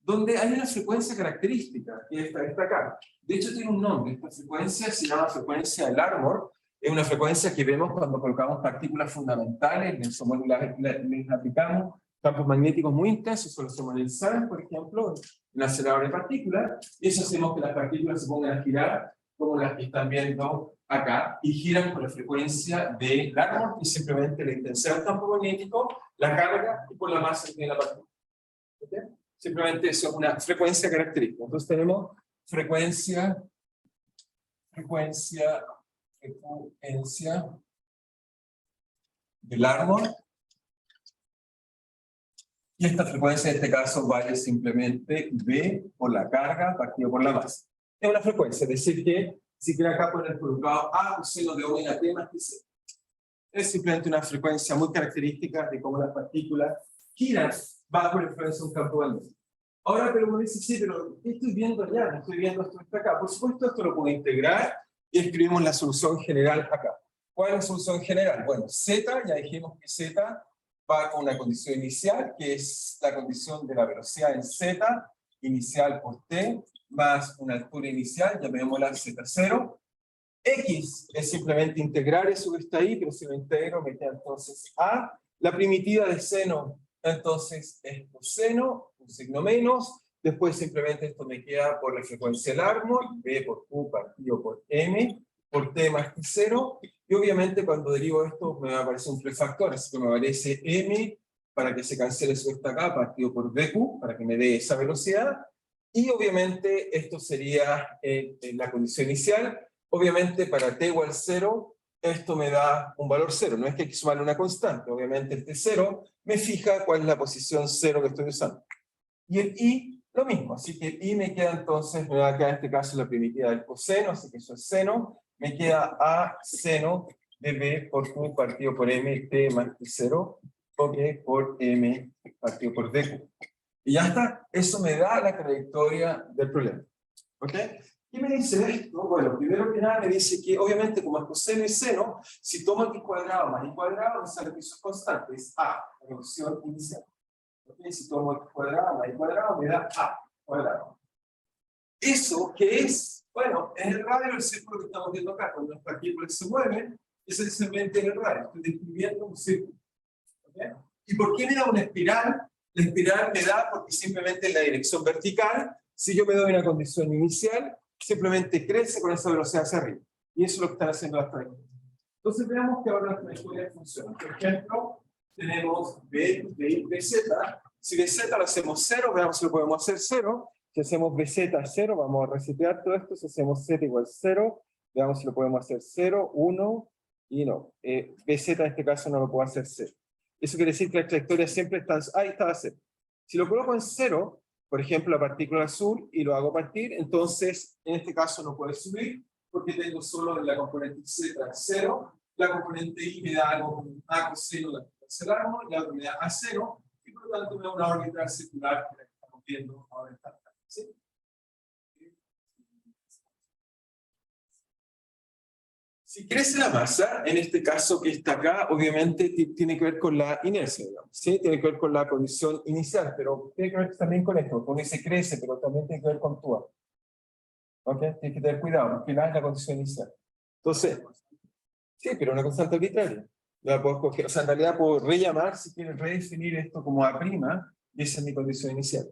Donde hay una frecuencia característica, que está acá. De hecho tiene un nombre, esta frecuencia se llama frecuencia de Larmor, es una frecuencia que vemos cuando colocamos partículas fundamentales, les aplicamos campos magnéticos muy intensos, solución del SAR, por ejemplo, en acelerador de partículas, y eso hacemos que las partículas se pongan a girar, como las que están viendo acá, y giran con la frecuencia de Larmor, y simplemente la intensidad del campo magnético, la carga, y por la masa que tiene la partícula. ¿Okay? Simplemente eso es una frecuencia característica. Entonces tenemos frecuencia del Larmor, y esta frecuencia en este caso vale simplemente B por la carga partido por la masa. Es una frecuencia, es decir que si quiere acá poner colocado A coseno de omega T más Tc. Es simplemente una frecuencia muy característica de cómo las partículas giran bajo la influencia de un campo magnético. Ahora, pero me dice, sí, pero ¿qué estoy viendo allá? No estoy viendo esto acá. Por supuesto, esto lo puedo integrar y escribimos la solución general acá. ¿Cuál es la solución general? Bueno, Z, ya dijimos que Z va con una condición inicial, que es la condición de la velocidad en Z, inicial por T, más una altura inicial, llamémosla Z0. X es simplemente integrar eso que está ahí, pero si lo integro me queda entonces A, La primitiva de seno, entonces, es coseno, un signo menos. Después simplemente esto me queda por la frecuencia del árbol, B por Q partido por M, por T más T0. Y obviamente cuando derivo esto me va a aparecer un prefactor, así que me aparece M para que se cancele su esta acá, partido por BQ, para que me dé esa velocidad. Y obviamente esto sería la condición inicial. Obviamente para T igual 0, esto me da un valor 0. No es que hay que sumarle una constante. Obviamente este 0 me fija cuál es la posición 0 que estoy usando. Y el I, lo mismo. Así que el I me queda entonces, me va a quedar en este caso la primitiva del coseno, así que eso es seno. Me queda A seno de B por Q partido por M, T más T0, ok, por M partido por DQ. Y ya está, eso me da la trayectoria del problema. ¿Ok? ¿Qué me dice esto? Bueno, primero que nada me dice que obviamente como es coseno y seno, si tomo x cuadrado más y cuadrado, me sale que eso es constante, es A, la función inicial. ¿Ok? Si tomo x cuadrado más y cuadrado, me da A cuadrado. ¿Eso qué es? Bueno, es el radio del círculo que estamos viendo acá. Cuando las partículas se mueven, eso es simplemente el radio. Estoy describiendo un círculo. ¿Ok? ¿Y por qué me da una espiral? La espiral me da porque simplemente en la dirección vertical, si yo me doy una condición inicial, simplemente crece con esa velocidad hacia arriba. Y eso es lo que están haciendo las trayectorias. Entonces veamos que ahora las trayectorias funcionan. Por ejemplo, tenemos B, B, BZ. Si BZ lo hacemos 0, veamos si lo podemos hacer 0. Si hacemos BZ 0, vamos a resetear todo esto. Si hacemos Z igual 0, veamos si lo podemos hacer 0, 1, y no. BZ en este caso no lo puedo hacer 0. Eso quiere decir que la trayectoria siempre está... Ahí estaba 0. Si lo coloco en 0, por ejemplo, la partícula azul, y lo hago partir, entonces, en este caso no puede subir, porque tengo solo la componente Z 0, la componente I me da algo como A coseno de la árbol, y la otra me da A0, y por lo tanto me da una órbita circular que estamos viendo ahora en esta. ¿Sí? Si crece la masa, en este caso que está acá, obviamente tiene que ver con la inercia, digamos, ¿sí? Tiene que ver con la condición inicial, pero tiene que ver también con esto, con ese crece, pero también tiene que ver con tu A. ¿Ok? Tienes que tener cuidado, porque la es la condición inicial. Entonces, sí, pero una constante arbitraria. La puedo escoger, o sea, en realidad puedo rellamar, si quiero redefinir esto como A', y esa es mi condición inicial.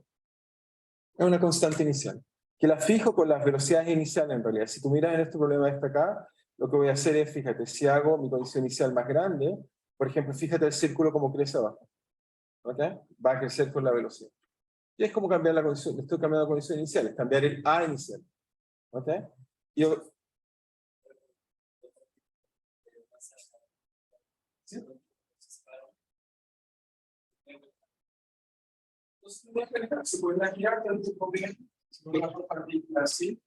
Es una constante inicial, que la fijo con las velocidades iniciales en realidad. Si tú miras en este problema de esta acá, lo que voy a hacer es, fíjate, si hago mi condición inicial más grande, por ejemplo, fíjate el círculo como crece abajo. ¿Ok? Va a crecer con la velocidad. Y es como cambiar la condición, estoy cambiando la condición inicial, es cambiar el A inicial. ¿Ok? Yo, ¿sí? Entonces, se puede imaginar que el tipo de una partícula así,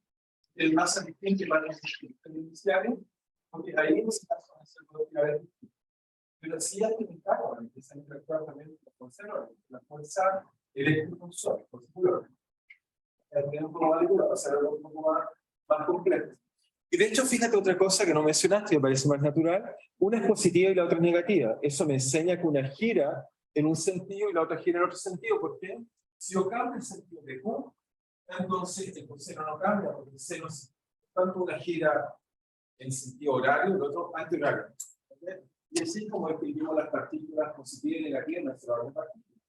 el masa distinto para las iniciales, porque ahí en ese caso se puede crear. Pero sí hay que indicar, empiezan a interactuar también con la fuerza eléctrico-suave, por supuesto. Tenemos como algo para hacer algo un poco más complejo. Y de hecho, fíjate otra cosa que no mencionaste, me parece más natural. Una es positiva y la otra es negativa. Eso me enseña que una gira en un sentido y la otra gira en otro sentido. ¿Por qué? Si yo cambio el sentido de Q, entonces el coseno no cambia, porque el seno es tanto una gira en sentido horario y el otro antihorario. ¿Okay? Y así como escribimos las partículas positivas y negativas en nuestra orden de partículas.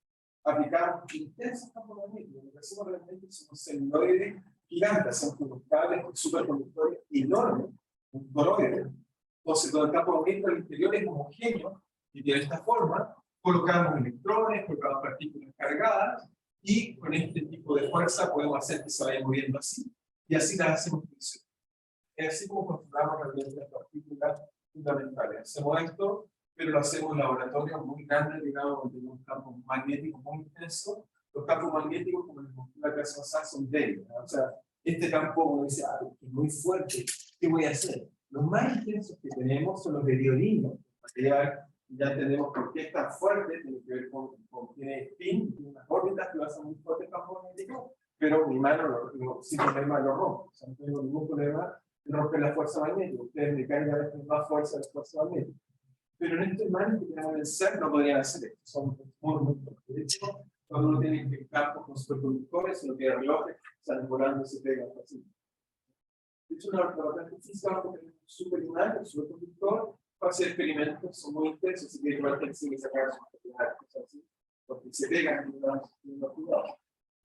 Aplicamos intensos campos magnéticos. Lo que hacemos realmente son celuloides gigantes, son conductables, superconductores enormes, un toroide. Entonces, todo el campo magnético al interior es homogéneo y de esta forma colocamos electrones, colocamos partículas cargadas y con este tipo de fuerza podemos hacer que se vayan moviendo así y así las hacemos funcionar. Es así como controlamos realmente las partículas fundamentales. Hacemos esto, pero lo hacemos en laboratorios muy grandes, digamos, donde tenemos campos magnéticos muy intensos. Los campos magnéticos, como les mostré la clase pasada, son débiles. O sea, este campo, como dice, es muy fuerte, ¿qué voy a hacer? Los más intensos que tenemos son los de diorino, material, ya tenemos por qué es tan fuerte, tiene que ver con tiene spin, tiene unas órbitas que lo hacen muy fuerte el campo magnético, pero mi mano sin problema lo rompe, o sea, no tengo ningún problema de romper la fuerza magnética. Ustedes me caen a veces más fuerza de la fuerza magnética. Pero en estos imanes que tenemos en el CERN no podrían hacer esto, son muy fuertes. De hecho, cuando uno tiene campos con superconductores, uno tiene relojes, salen volando y se pegan así. De hecho, una patente física, tenemos un superimán, un superconductor, hacer experimentos, son muy intensos, así que igual que que sacar sus propiedades, cosas así, porque se pegan y no cuidado.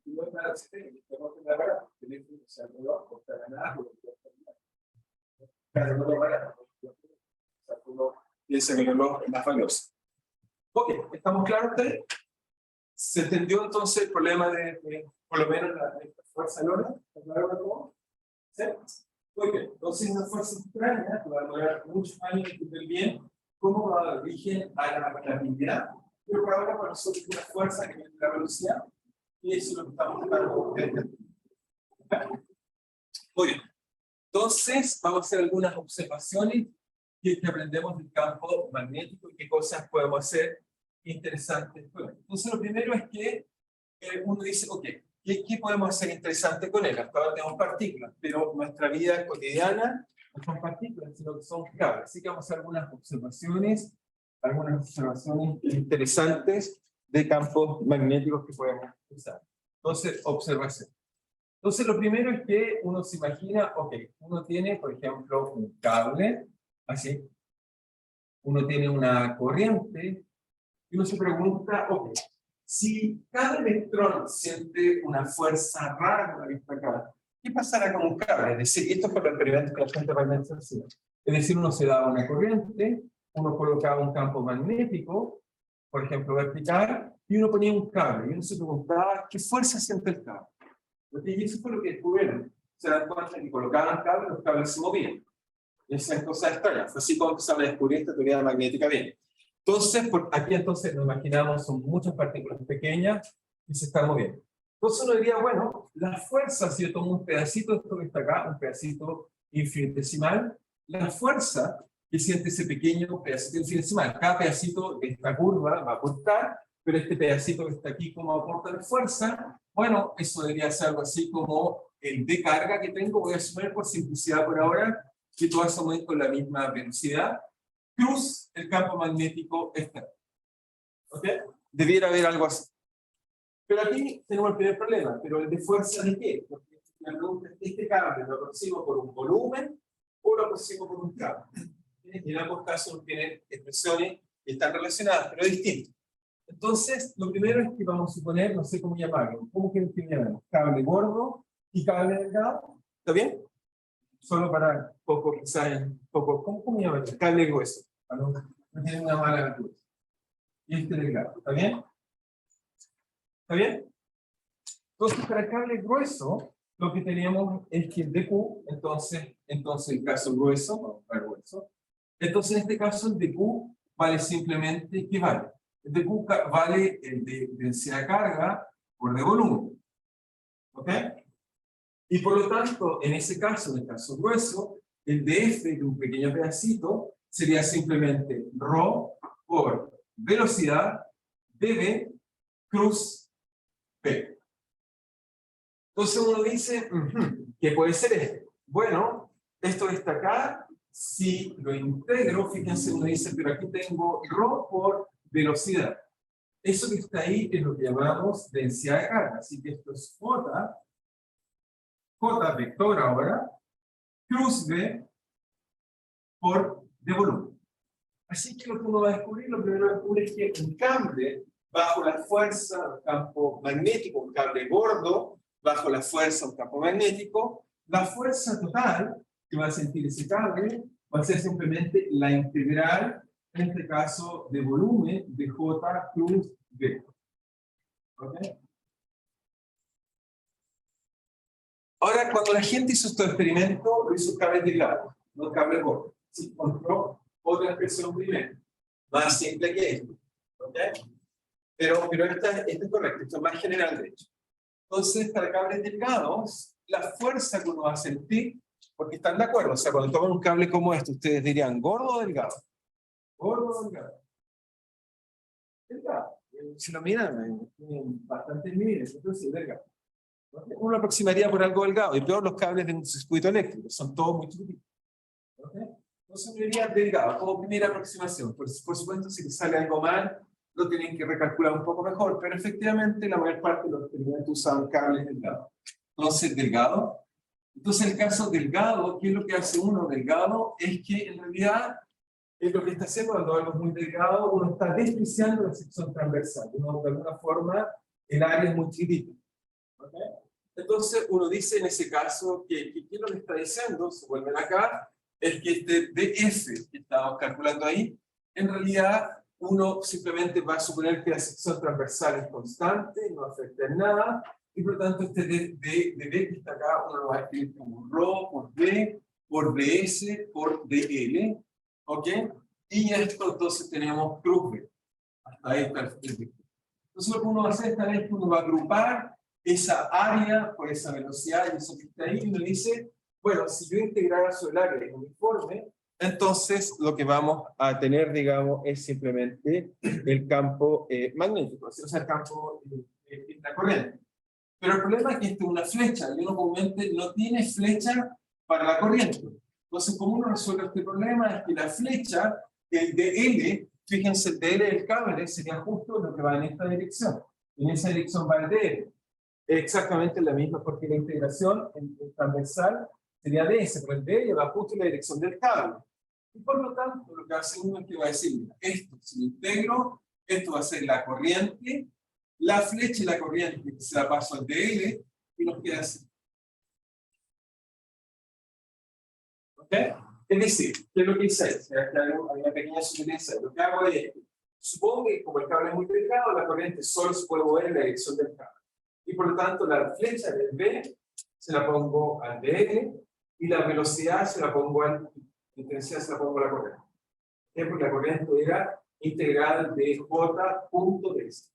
Y no es nada que se pegue, no tener aparato, el teléfono se arregló, cortar a nada, claro, no lo para, uno piensa que el reloj es más valioso. Ok, ¿estamos claros ustedes? ¿Se entendió entonces el problema de por lo menos la fuerza Lorentz? ¿Está claro de todo? ¿Sí? Muy bien, entonces una fuerza extraña que va a durar muchos años entender bien cómo va a dar origen a la relatividad, pero por ahora para nosotros es una fuerza que viene de la velocidad y eso es lo que estamos tratando de entender. Muy bien, entonces vamos a hacer algunas observaciones que aprendemos del campo magnético y qué cosas podemos hacer interesantes con él. Entonces lo primero es que uno dice, ok, ¿qué podemos hacer interesante con él? Hasta ahora tenemos partículas, pero nuestra vida cotidiana no son partículas, sino que son cables. Así que vamos a hacer algunas observaciones interesantes de campos magnéticos que podemos usar. Entonces, observación. Entonces, lo primero es que uno se imagina, ok, uno tiene, por ejemplo, un cable, así, uno tiene una corriente, y uno se pregunta, ok, si cada electrón siente una fuerza rara con la vista acá, ¿qué pasará con un cable? Es decir, esto fue el experimento que la gente realmente hacía. Es decir, uno se daba una corriente, uno colocaba un campo magnético, por ejemplo, vertical, y uno ponía un cable, y uno se preguntaba, ¿qué fuerza siente el cable? Y eso fue lo que descubrieron. Se dan cuenta que colocaban cables, los cables se movían. Esas cosas extrañas. Fue así como empezaron a descubrir esta teoría magnética bien. Entonces, aquí entonces nos imaginamos, son muchas partículas pequeñas y se están moviendo. Entonces uno diría, bueno, la fuerza, si yo tomo un pedacito de esto que está acá, un pedacito infinitesimal, la fuerza que siente ese pequeño pedacito infinitesimal, cada pedacito de esta curva va a aportar, pero este pedacito que está aquí, ¿cómo aporta la fuerza? Bueno, eso debería ser algo así como el de carga que tengo, voy a asumir por simplicidad por ahora, que todas se mueven con la misma velocidad, plus el campo magnético externo. ¿Ok? Debiera haber algo así. Pero aquí tenemos el primer problema, pero el de fuerza ¿de qué? Porque la pregunta es, ¿este cable lo aproximo por un volumen o lo aproximo por un cable? En ambos casos tienen expresiones que están relacionadas, pero distintas. Entonces, lo primero es que vamos a suponer, no sé cómo llamarlo, ¿cómo quieren que llamemos? Cable gordo y cable delgado, ¿está bien? Solo para poco, quizás, poco, ¿cómo llaman? Cable grueso, para no tener una mala altura. Y este delgado, ¿está bien? ¿Está bien? Entonces, para el cable grueso, lo que tenemos es que el DQ, entonces el caso grueso, vamos a ver grueso, entonces en este caso el DQ vale simplemente, ¿qué vale? El DQ vale el de densidad de carga por de volumen. ¿Ok? Y por lo tanto, en ese caso, en el caso grueso, el dF de un pequeño pedacito sería simplemente ρ por velocidad dv cruz p. Entonces uno dice, ¿qué puede ser este? Bueno, esto está acá, si lo integro, fíjense, uno dice, pero aquí tengo ρ por velocidad. Eso que está ahí es lo que llamamos densidad de carga, así que esto es J vector ahora, cruz V por de volumen. Así que lo que uno va a descubrir, lo primero que descubrir es que un cable bajo la fuerza del campo magnético, un cable gordo, bajo la fuerza del campo magnético, la fuerza total que va a sentir ese cable va a ser simplemente la integral, en este caso, de volumen de J cruz V. ¿Ok? Ahora, cuando la gente hizo este experimento, lo hizo cable delgado, no cable gordo. Sí, encontró otra expresión primero, más simple que esto. ¿Ok? Pero esta es correcta, esto es más general de hecho. Entonces, para cables delgados, la fuerza que uno va a sentir, porque están de acuerdo, o sea, cuando toman un cable como este, ustedes dirían, ¿gordo o delgado? ¿Gordo o delgado? Delgado. Si lo miran, tienen bastantes milímetros, entonces delgado. Uno lo aproximaría por algo delgado, y peor los cables de un circuito eléctrico, son todos muy chiquititos. ¿Okay? Entonces uno diría delgado, como primera aproximación. Por supuesto, si sale algo mal, lo tienen que recalcular un poco mejor, pero efectivamente la mayor parte de los experimentos usaban cables delgados. Entonces, delgado. Entonces, en el caso delgado, ¿qué es lo que hace uno delgado? Es que en realidad lo que está haciendo cuando algo es muy delgado, uno está despreciando la sección transversal. Uno, de alguna forma, el área es muy chiquitita. ¿Okay? Entonces, uno dice en ese caso que ¿qué lo que está diciendo? Se vuelven acá, es que este DF que estamos calculando ahí, en realidad, uno simplemente va a suponer que la sección transversal es constante, no afecta en nada, y por lo tanto este DB que está acá, uno lo va a escribir como ρ por D, por DS, por DL, ¿ok? Y esto entonces tenemos cruz B. Hasta ahí está el vector. Entonces lo que uno va a hacer esta vez es que uno va a agrupar esa área por esa velocidad y eso que está ahí, y uno dice, bueno, si yo integrara sobre el área uniforme, entonces lo que vamos a tener, digamos, es simplemente el campo magnético, o sea, el campo de la corriente. Pero el problema es que esto es una flecha, y uno comúnmente no tiene flecha para la corriente. Entonces, ¿cómo uno resuelve este problema? Es que la flecha, el DL, fíjense, el DL del cable sería justo lo que va en esta dirección. En esa dirección va el DL. Exactamente la misma, porque la integración en transversal sería DS, pero el DL va justo en la dirección del cable. Y por lo tanto, lo que hace uno es que va a decir, mira, esto si lo integro, esto va a ser la corriente, la flecha y la corriente que se la paso al DL y nos queda así. ¿Ok? Es decir, ¿qué es lo que hice ahí? Hay una pequeña sugerencia. Lo que hago es, supongo que como el cable es muy delgado, la corriente solo se puede mover en la dirección del cable. Y por lo tanto, la flecha del B se la pongo al DL y la velocidad se la pongo al intensidad, se la pongo a la corriente. Porque la corriente era integral de J.ds.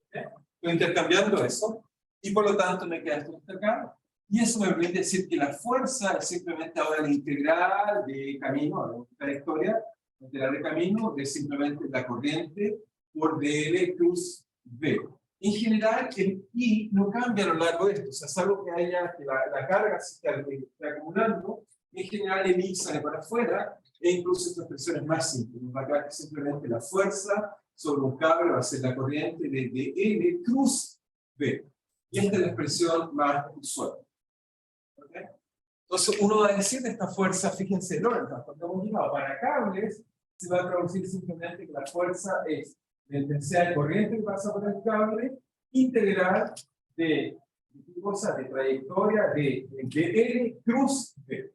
Estoy intercambiando eso y por lo tanto me queda esto acá y eso me permite decir que la fuerza es simplemente ahora la integral de camino, la trayectoria integral de camino de simplemente la corriente por dl cruz v. En general el I no cambia a lo largo de esto, o sea, salvo que haya que la carga se esté acumulando, en general el I sale para afuera e incluso esta expresión es más simple, nos va a quedar que simplemente la fuerza sobre un cable va a ser la corriente de dl cruz v. Y esta es la expresión más usual. ¿Okay? Entonces uno va a decir de esta fuerza, fíjense, Lorentz, cuando hemos llegado para cables, se va a traducir simplemente que la fuerza es la intensidad de corriente que pasa por el cable, integral de trayectoria de dl cruz v.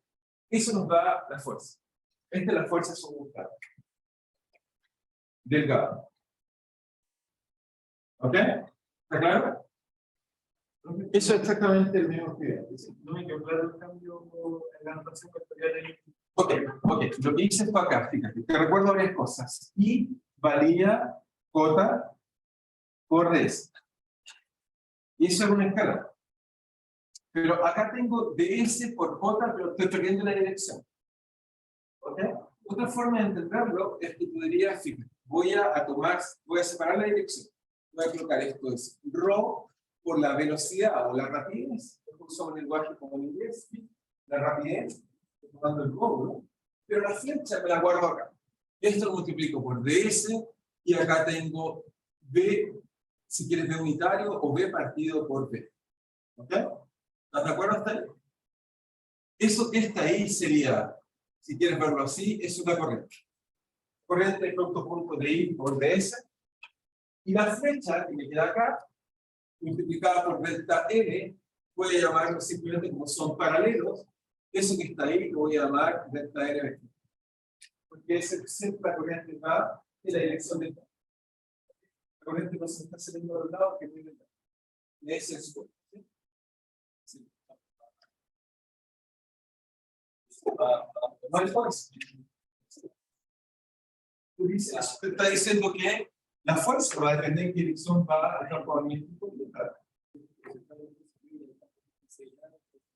Eso nos da la fuerza. Esta es la fuerza sobre un cable. Delgado. ¿Ok? ¿Está claro? Eso es exactamente el mismo que no me quedó claro el cambio en la notación vectorial de Ok. Lo que hice fue acá, fíjate, te recuerdo varias cosas. I valía J por ds. Y eso era una escala. Pero acá tengo ds por J, pero estoy perdiendo la dirección. ¿Ok? Otra forma de entenderlo es que tú dirías, fíjate, voy a separar la dirección. Voy a colocar esto es ρ por la velocidad o la rapidez. Usamos el lenguaje como en inglés, ¿sí? La rapidez, tomando el módulo, pero la flecha me la guardo acá. Esto lo multiplico por ds y acá tengo b, si quieres b unitario, o b partido por b. ¿Ok? ¿Estás de acuerdo hasta ahí? Eso que está ahí sería, si quieres verlo así, es una corriente. Corriente de punto de I por ds. Y la flecha que me queda acá, multiplicada por delta N, voy a llamarlo simplemente como son paralelos, eso que está ahí lo voy a llamar delta N. Porque siempre la corriente va en la dirección del lado. La corriente no se está saliendo del lado que viene del lado. Ese es su. ¿Sí? No es fuerza. Tú dices, te está diciendo que la fuerza va a depender en qué dirección va al campo magnético.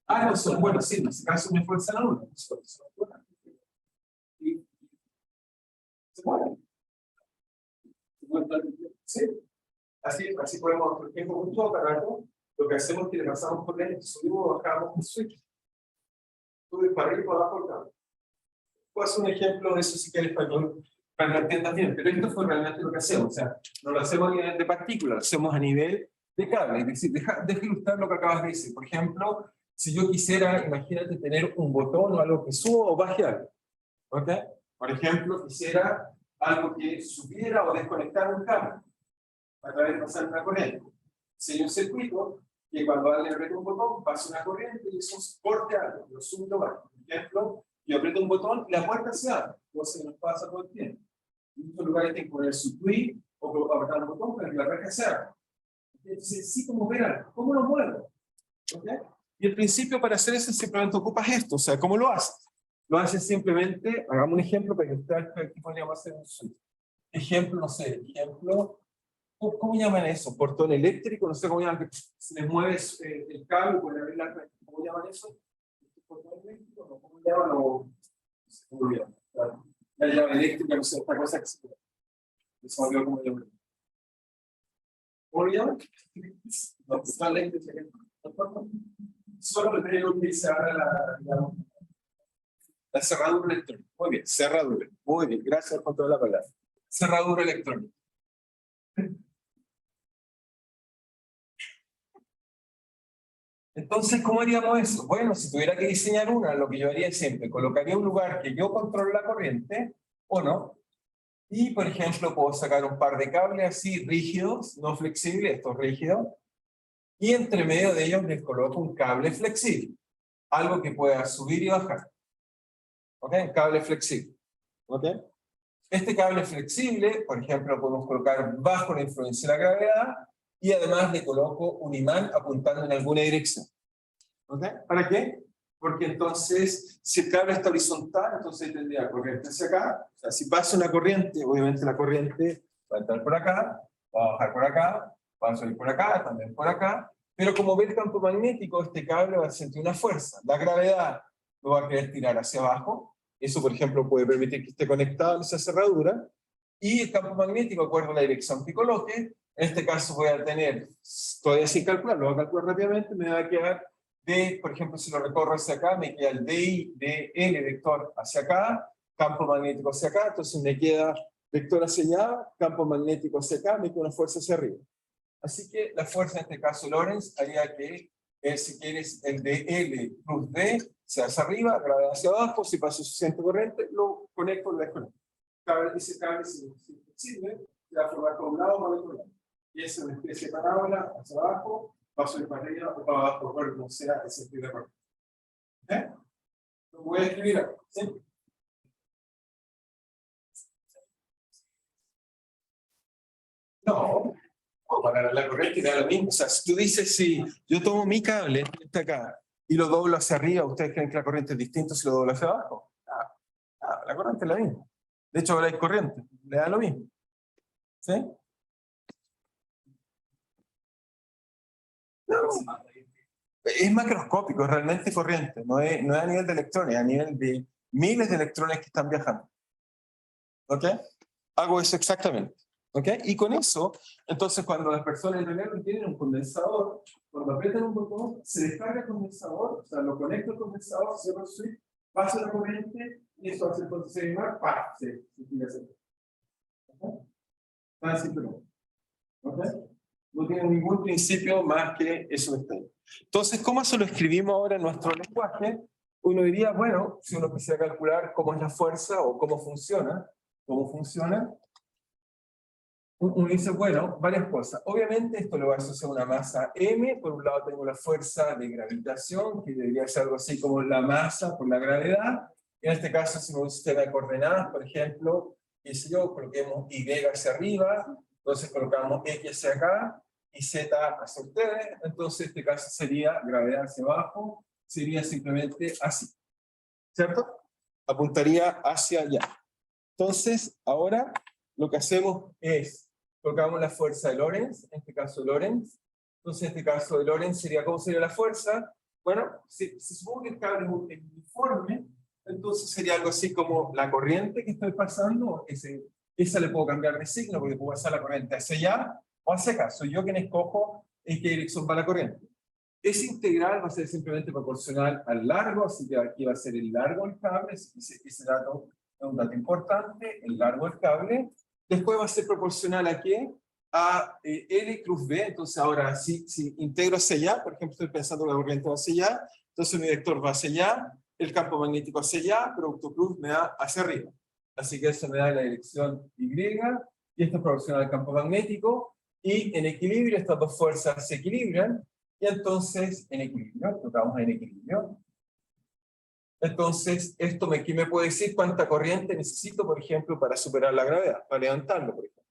Ah, no son, bueno, sí, en ese caso me fuerza la luna. Se mueven. Sí. Así podemos, por ejemplo, un todo aparato, lo que hacemos es que le pasamos por dentro, subimos o bajamos un switch. Sube para arriba y para abajo el cable. Puedo hacer un ejemplo de eso si quieres para que lo entiendas bien, pero esto fue realmente lo que hacemos, o sea, no lo hacemos a nivel de partículas, lo hacemos a nivel de cable, es decir, deja ilustrar lo que acabas de decir. Por ejemplo, si yo quisiera, imagínate, tener un botón o algo que suba o baje algo, ¿ok? Por ejemplo, quisiera algo que subiera o desconectara un cable a través de pasar una corriente. Si hay un circuito que cuando alguien aprieta un botón pasa una corriente y eso corte algo, lo sube lo baja. Por ejemplo, yo aprieto un botón y la puerta se abre, cosa que nos pasa todo el tiempo. En muchos lugares hay que poner su tweet o apretar un botón para que la reja se abra. Entonces, sí, como verán, ¿cómo lo muevo? ¿Okay? Y el principio para hacer eso simplemente ocupas esto, o sea, ¿cómo lo haces? Lo haces simplemente, hagamos un ejemplo para que ustedes aquí podríamos hacer un switch. Ejemplo, no sé, ejemplo, ¿cómo llaman eso? Portón eléctrico, no sé cómo llaman, si les mueves el cable, pueden abrir la red, ¿cómo llaman eso? ¿Portón eléctrico? ¿No? ¿Cómo llaman? O, se me olvidó. La llave eléctrica, no sé, esta cosa que se me olvidó cómo llaman. ¿Cómo lo llaman? No, portón eléctrico. Solo le tengo que utilizar la cerradura electrónica. Muy bien, cerradura. Muy bien, gracias por toda la palabra. Cerradura electrónica. Entonces, ¿cómo haríamos eso? Bueno, si tuviera que diseñar una, lo que yo haría siempre, colocaría un lugar que yo controle la corriente, o no, y por ejemplo, puedo sacar un par de cables así rígidos, no flexibles, estos rígidos, y entre medio de ellos les coloco un cable flexible, algo que pueda subir y bajar. ¿Ok? Un cable flexible. ¿Ok? Este cable flexible, por ejemplo, lo podemos colocar bajo la influencia de la gravedad y además le coloco un imán apuntando en alguna dirección. ¿Ok? ¿Para qué? Porque entonces, si el cable está horizontal, entonces tendría corriente hacia acá. O sea, si pasa una corriente, obviamente la corriente va a entrar por acá, va a bajar por acá, va a salir por acá, también por acá. Pero como ve el campo magnético, este cable va a sentir una fuerza. La gravedad lo va a querer tirar hacia abajo. Eso, por ejemplo, puede permitir que esté conectado a esa cerradura. Y el campo magnético, de acuerdo a la dirección que coloque, en este caso voy a tener, todavía sin calcular, lo voy a calcular rápidamente, me va a quedar D, por ejemplo, si lo recorro hacia acá, me queda el DI, DL, vector hacia acá, campo magnético hacia acá, entonces me queda vector hacia allá, campo magnético hacia acá, me queda una fuerza hacia arriba. Así que la fuerza en este caso Lorentz haría que, si quieres, el DL plus D sea hacia arriba, gravedad hacia abajo, si paso suficiente corriente, lo conecto, lo desconecto. Ese cable es flexible, se va a formar con un lado o con el otro. Y es una especie de parábola hacia abajo, paso de para arriba o para abajo, por como sea el sentido de corriente. ¿Eh? Lo voy a escribir acá, ¿sí? No, para la corriente da lo mismo. O sea, si tú dices, si yo tomo mi cable, este está acá, y lo doblo hacia arriba, ¿ustedes creen que la corriente es distinta si lo doblo hacia abajo? La corriente es la misma. De hecho, ahora hay corriente, le da lo mismo. ¿Sí? No. Es macroscópico, es realmente corriente, no es a nivel de electrones, es a nivel de miles de electrones que están viajando. ¿Ok? Hago eso exactamente. ¿Ok? Y con eso, entonces cuando las personas en realidad tienen un condensador, cuando aprietan un botón, se descarga el condensador, o sea, lo conecto al condensador, cierro el switch, pasa la corriente, y eso hace entonces se llama ¡pah! Se tira hacia atrás. ¿Ok? Tan simple. ¿Ok? No tiene ningún principio más que eso que está ahí. Entonces, ¿cómo eso lo escribimos ahora en nuestro lenguaje? Uno diría, bueno, si uno quisiera calcular cómo es la fuerza o cómo funciona, uno dice, bueno, varias cosas. Obviamente esto lo va a asociar a una masa m. Por un lado tengo la fuerza de gravitación, que debería ser algo así como la masa por la gravedad. En este caso, si me un sistema de coordenadas, por ejemplo, qué sé yo, coloquemos y hacia arriba, entonces colocamos x hacia acá y z hacia ustedes, entonces este caso sería gravedad hacia abajo, sería simplemente así, ¿cierto? Apuntaría hacia allá. Entonces, ahora lo que hacemos es, colocamos la fuerza de Lorentz, en este caso Lorentz, entonces en este caso de Lorentz sería, ¿cómo sería la fuerza? Bueno, si supongo que el cable es uniforme, entonces sería algo así como la corriente que estoy pasando, esa le puedo cambiar de signo, porque puedo pasar la corriente hacia allá o hacia acá. Soy yo quien escojo en qué dirección va la corriente. Ese integral va a ser simplemente proporcional al largo, así que aquí va a ser el largo del cable, ese dato es un dato importante, el largo del cable. Después va a ser proporcional a qué? A L cruz B. Entonces ahora, si integro hacia allá, por ejemplo, estoy pensando que la corriente va hacia allá, entonces mi vector va hacia allá, el campo magnético hacia allá, producto cruz me da hacia arriba. Así que eso me da la dirección Y, y esto es proporcional al campo magnético, y en equilibrio estas dos fuerzas se equilibran, y entonces en equilibrio, tocamos en equilibrio. Entonces, ¿qué me puede decir cuánta corriente necesito, por ejemplo, para superar la gravedad, para levantarlo, por ejemplo?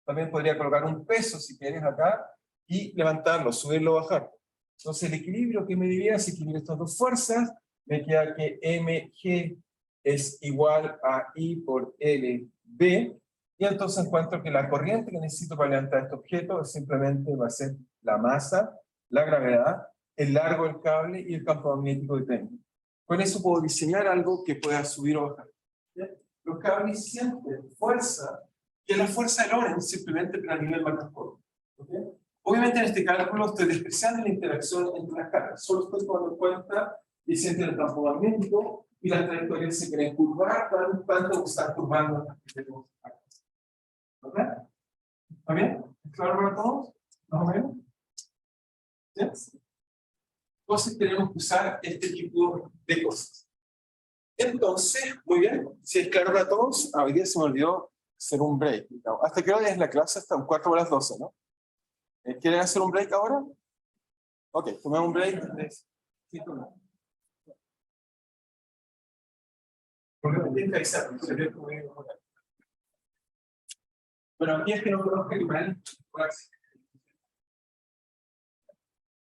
También podría colocar un peso, si quieres, acá, y levantarlo, subirlo o bajar. Entonces, el equilibrio que me diría, si equilibrio estas dos fuerzas, me queda que mg es igual a I por LB, y entonces encuentro que la corriente que necesito para levantar este objeto simplemente va a ser la masa, la gravedad, el largo del cable y el campo magnético que tengo. Con eso puedo diseñar algo que pueda subir o bajar. ¿Sí? Los cables sienten fuerza, que es la fuerza de Lorentz, simplemente pero a nivel macroscópico. ¿Okay? Obviamente en este cálculo estoy despreciando la interacción entre las cargas. Solo estoy tomando en cuenta y siento el campo magnético y las trayectorias se quieren curvar tanto que están curvando las diferentes cargas. ¿Ok? ¿Está bien? ¿Es claro para todos? ¿Más o menos? ¿Sí? Entonces tenemos que usar este tipo de cosas. Entonces, muy bien, si es claro para todos, hoy día se me olvidó hacer un break. ¿Hasta qué hora es la clase? Hasta un cuarto para las 12, ¿no? ¿Quieren hacer un break ahora? Ok, tomemos un break de 5 minutos. Bueno, aquí es que no conozco el animal.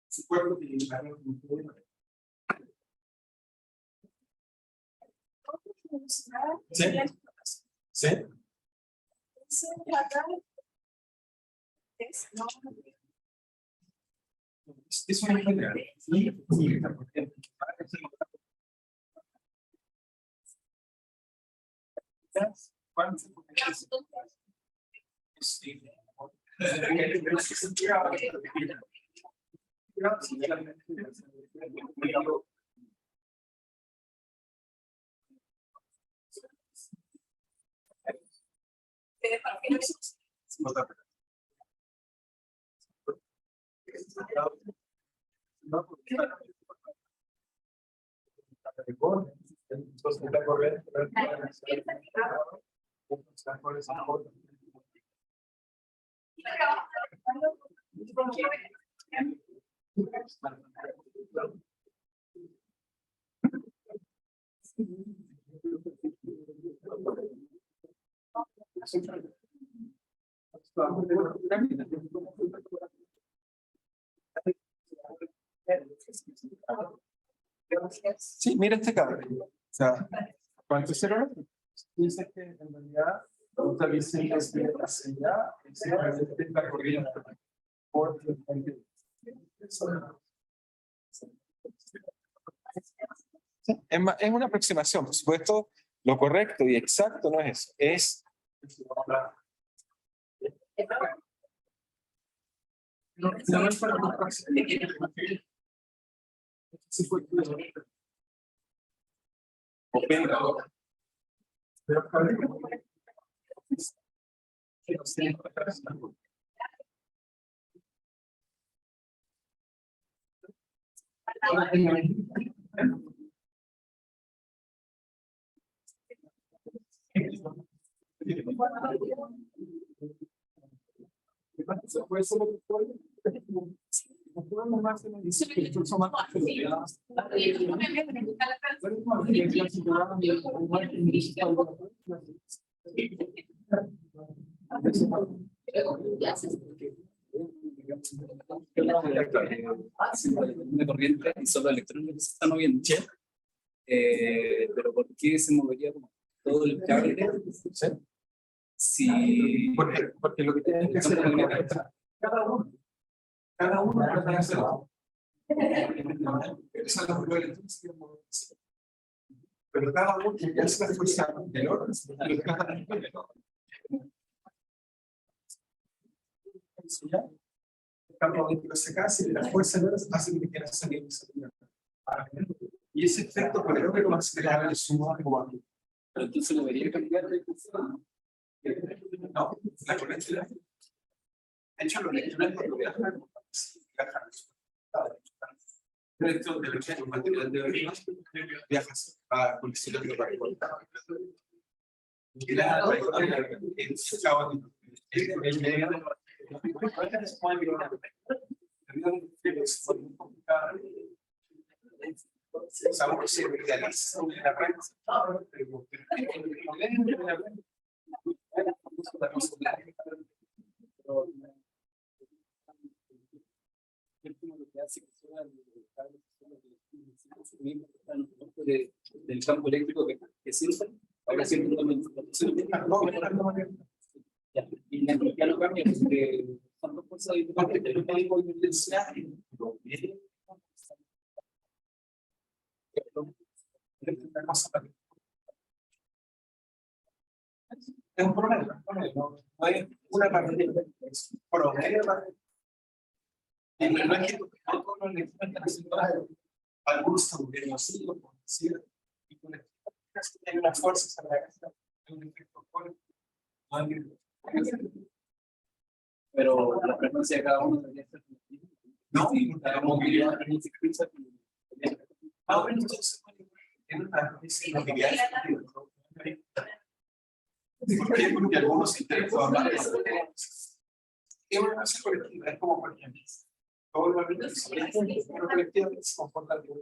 Su cuerpo tiene que estar ¿sí? ¿Sí? Es una general. Sí, mira este cable. O sea, ¿cuánto es cero? Dice que en realidad esta visión es de hacia allá, es la corriente por el. Sí, es una aproximación, por supuesto, lo correcto y exacto no es eso, no es para la próxima. Sí, fue pero de corriente y son los electrones que se están moviendo. Pero ¿por qué se movería como todo el cable? ¿sí? Si Porque lo que tienen que hacer es cada uno trata de hacerlo. Esa es la prueba electrónica. Pero cada uno que hace la fuerza del orden, el campo magnético se casa y la fuerza del orden hace que quiera salir. Y ese efecto por el orden lo va a acelerar el sumo de. pero entonces debería cambiar de función. No, la corriente. De hecho, los electrones cuando viajan, el electrón de un material de origen viaja a colisionar con del campo eléctrico que sirve, ahora siempre y la energía no cambia porque son dos cosas diferentes. Es un problema, no hay una parte problema. No es que todos los electrones están haciendo algo. Algunos están muriendo así, lo pueden decir, y con hay una fuerza en la casa, hay un efecto fuerte. Pero la frecuencia de cada uno debería ser no, la movilidad ahora entonces en una movilidad. ¿Por qué? Porque algunos se interactúan más. Es una cosa colectiva, es como por ejemplo, todos los colectivos se comportan de un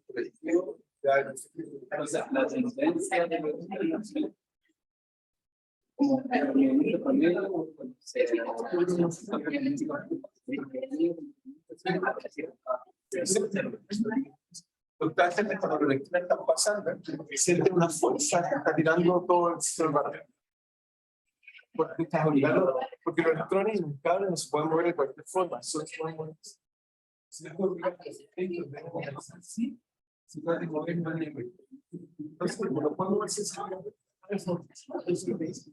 colectivo, la tendencia de como totalmente cuando los electrones están pasando, sienten una fuerza que está tirando todo el sistema. Porque estás obligado, porque los electrones en un cable no se pueden mover de cualquier forma, solo se pueden mover. Si no puedo obligar a los efectos de así, se pueden mover más lejos. Entonces, como no puedo moverse, es lo que dice.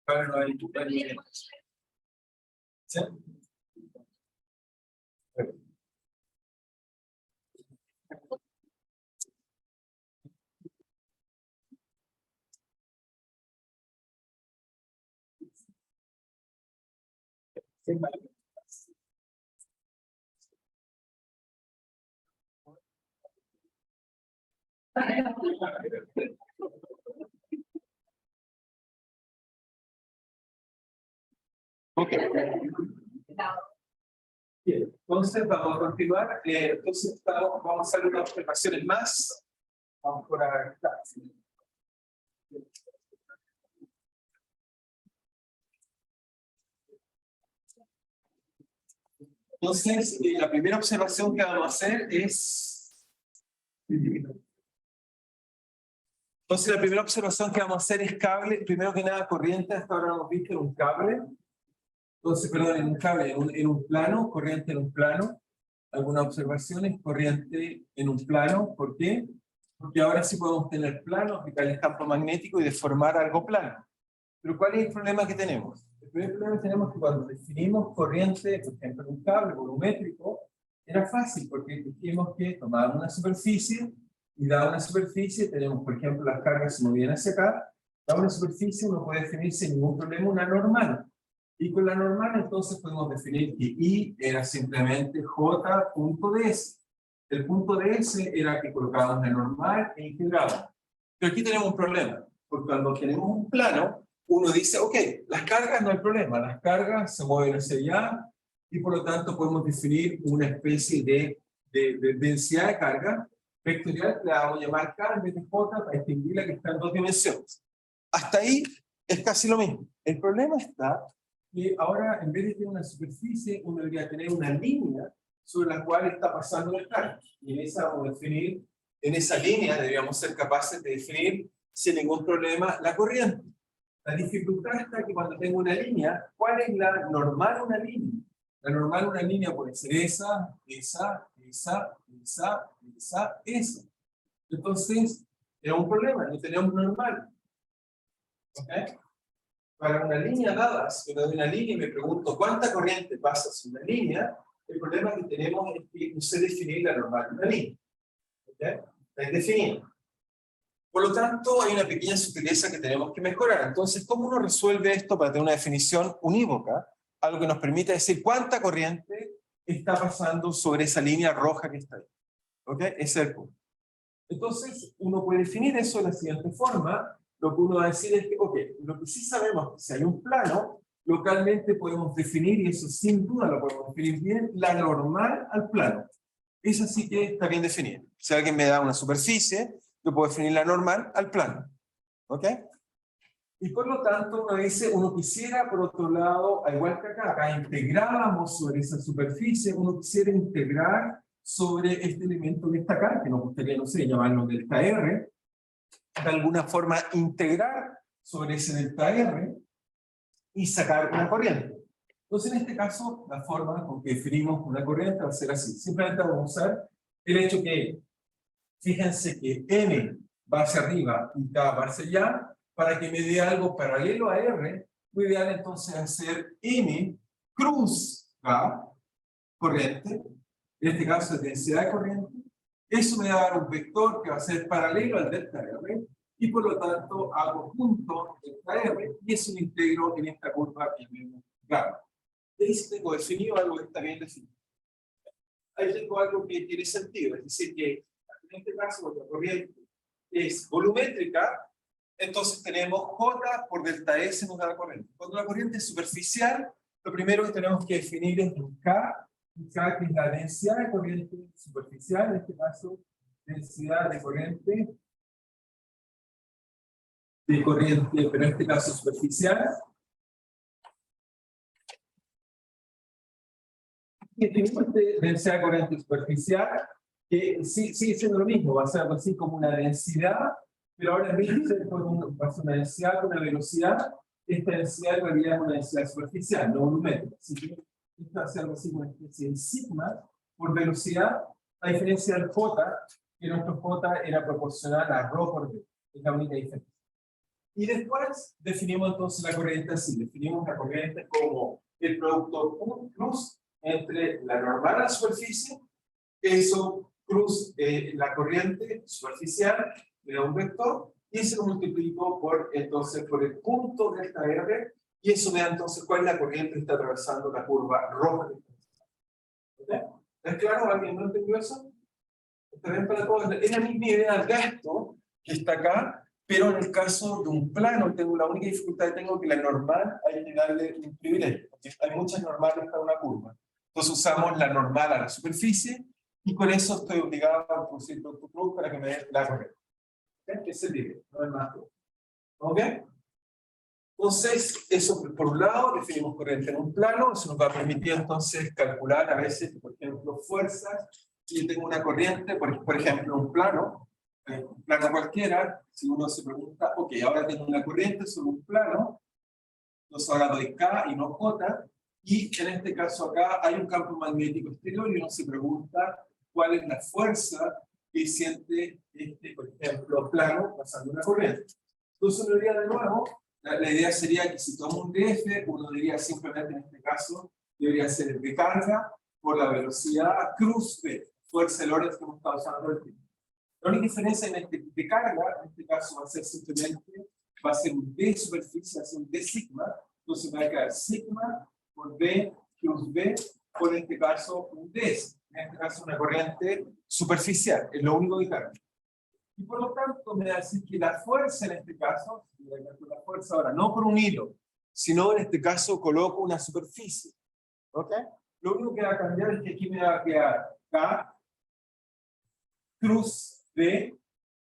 Claro, no hay ¿sí? Ok. Bien, entonces vamos a continuar. Entonces vamos a hacer unas observaciones más. Vamos por acá. Entonces, la primera observación que vamos a hacer es... Entonces, la primera observación que vamos a hacer es cable. Primero que nada, corriente. Hasta ahora hemos visto en un cable. Entonces, perdón, en un cable, en un plano, corriente en un plano. Algunas observaciones, corriente en un plano. ¿Por qué? Porque ahora sí podemos tener planos, aplicar el campo magnético y deformar algo plano. Pero ¿cuál es el problema que tenemos? El primer problema que tenemos es que cuando definimos corriente, por ejemplo, en un cable volumétrico, era fácil porque dijimos que tomábamos una superficie y dada una superficie, tenemos, por ejemplo, las cargas se movían hacia acá, dada una superficie uno puede definir sin ningún problema una normal. Y con la normal entonces podemos definir que I era simplemente J.ds. El punto ds era que colocábamos la normal e integrábamos. Pero aquí tenemos un problema, porque cuando tenemos un plano, uno dice, ok, las cargas no hay problema, las cargas se mueven hacia allá y por lo tanto podemos definir una especie de densidad de carga vectorial que la vamos a llamar K en vez de J para distinguirla que está en dos dimensiones. Hasta ahí es casi lo mismo. El problema está que ahora en vez de tener una superficie, uno debería tener una línea sobre la cual está pasando el carga. Y en esa vamos a definir, en esa línea deberíamos ser capaces de definir sin ningún problema la corriente. La dificultad está que cuando tengo una línea, ¿cuál es la normal una línea? La normal una línea puede ser esa. Entonces, es un problema, no tenemos normal. ¿Okay? Para una línea dada, si yo doy una línea y me pregunto cuánta corriente pasa hacia una línea, el problema que tenemos es que no sé definir la normal de una línea. ¿Okay? La indefinida. Por lo tanto, hay una pequeña sutileza que tenemos que mejorar. Entonces, ¿cómo uno resuelve esto para tener una definición unívoca? algo que nos permite decir cuánta corriente está pasando sobre esa línea roja que está ahí. ¿Ok? Ese es el punto. Entonces, uno puede definir eso de la siguiente forma. Lo que uno va a decir es que, ok, lo que sí sabemos es que si hay un plano, localmente podemos definir, y eso sin duda lo podemos definir bien, la normal al plano. Esa sí que está bien definida. Si alguien me da una superficie, yo puedo definir la normal al plano. ¿Ok? Y por lo tanto, uno dice, uno quisiera, por otro lado, al igual que acá integrábamos sobre esa superficie, uno quisiera integrar sobre este elemento que está acá, que nos gustaría, no sé, llamarlo delta R, de alguna forma integrar sobre ese delta R y sacar una corriente. Entonces, en este caso, la forma con que definimos una corriente va a ser así. Simplemente vamos a usar el hecho que, fíjense que M va hacia arriba y K va hacia allá, para que me dé algo paralelo a R, lo ideal entonces es hacer M cruz K, corriente, en este caso es densidad de corriente, eso me va a dar un vector que va a ser paralelo al delta R, y por lo tanto hago punto delta R, y eso lo integro en esta curva M gamma. Ahí sí tengo definido algo que está bien definido. Ahí tengo algo que tiene sentido, es decir, que en este caso la corriente es volumétrica, entonces tenemos J por delta S nos da la corriente. Cuando la corriente es superficial, lo primero que tenemos que definir es un K, que es la densidad de corriente superficial, en este caso, densidad de corriente, pero en este caso superficial. Y definimos densidad de corriente superficial, que sigue siendo lo mismo, va a ser algo así como una densidad, pero ahora en vez de ser va a ser una densidad con una velocidad, esta densidad en realidad es una densidad superficial, no volumétrica. Así que esto va a ser algo así como una especie de sigma por velocidad, a diferencia del J, que nuestro J era proporcional a ρ por V, es la única diferencia. Y después definimos entonces la corriente así, definimos la corriente como el producto cruz entre la normal a la superficie, eso cruz la corriente superficial, me da un vector, y eso lo multiplico por, entonces, por el punto delta R, y eso me da entonces cuál es la corriente que está atravesando la curva roja. ¿Okay? ¿Es claro? ¿Alguien no entendió eso? ¿Está bien para todos? Es la misma idea de esto que está acá, pero en el caso de un plano, tengo la única dificultad que tengo que la normal hay que darle un privilegio, porque hay muchas normales para una curva. Entonces usamos la normal a la superficie, y con eso estoy obligado a introducir producto cruz para que me dé la corriente. ¿Okay? Ese es el límite, no es más. ¿Ok? Entonces, eso por un lado, definimos corriente en un plano, eso nos va a permitir entonces calcular a veces, por ejemplo, fuerzas. Si yo tengo una corriente, por ejemplo, un plano cualquiera, si uno se pregunta, ok, ahora tengo una corriente sobre un plano, entonces ahora doy K y no J, y en este caso acá hay un campo magnético exterior y uno se pregunta cuál es la fuerza que siente por ejemplo, plano pasando una corriente. Entonces uno diría de nuevo, la idea sería que si tomo un DF, uno diría simplemente en este caso, debería ser el de carga por la velocidad cruz V, fuerza de Lorentz que hemos estado usando el tiempo. La única diferencia en este de carga, en este caso va a ser simplemente, va a ser un D superficie, va a ser un D sigma, entonces va a quedar sigma por D cruz V, por en este caso un DS, en este caso una corriente superficial, es lo único que carga. Y por lo tanto me va a decir que la fuerza en este caso, la fuerza ahora, no por un hilo, sino en este caso coloco una superficie. ¿Ok? Lo único que va a cambiar es que aquí me va a quedar K cruz V,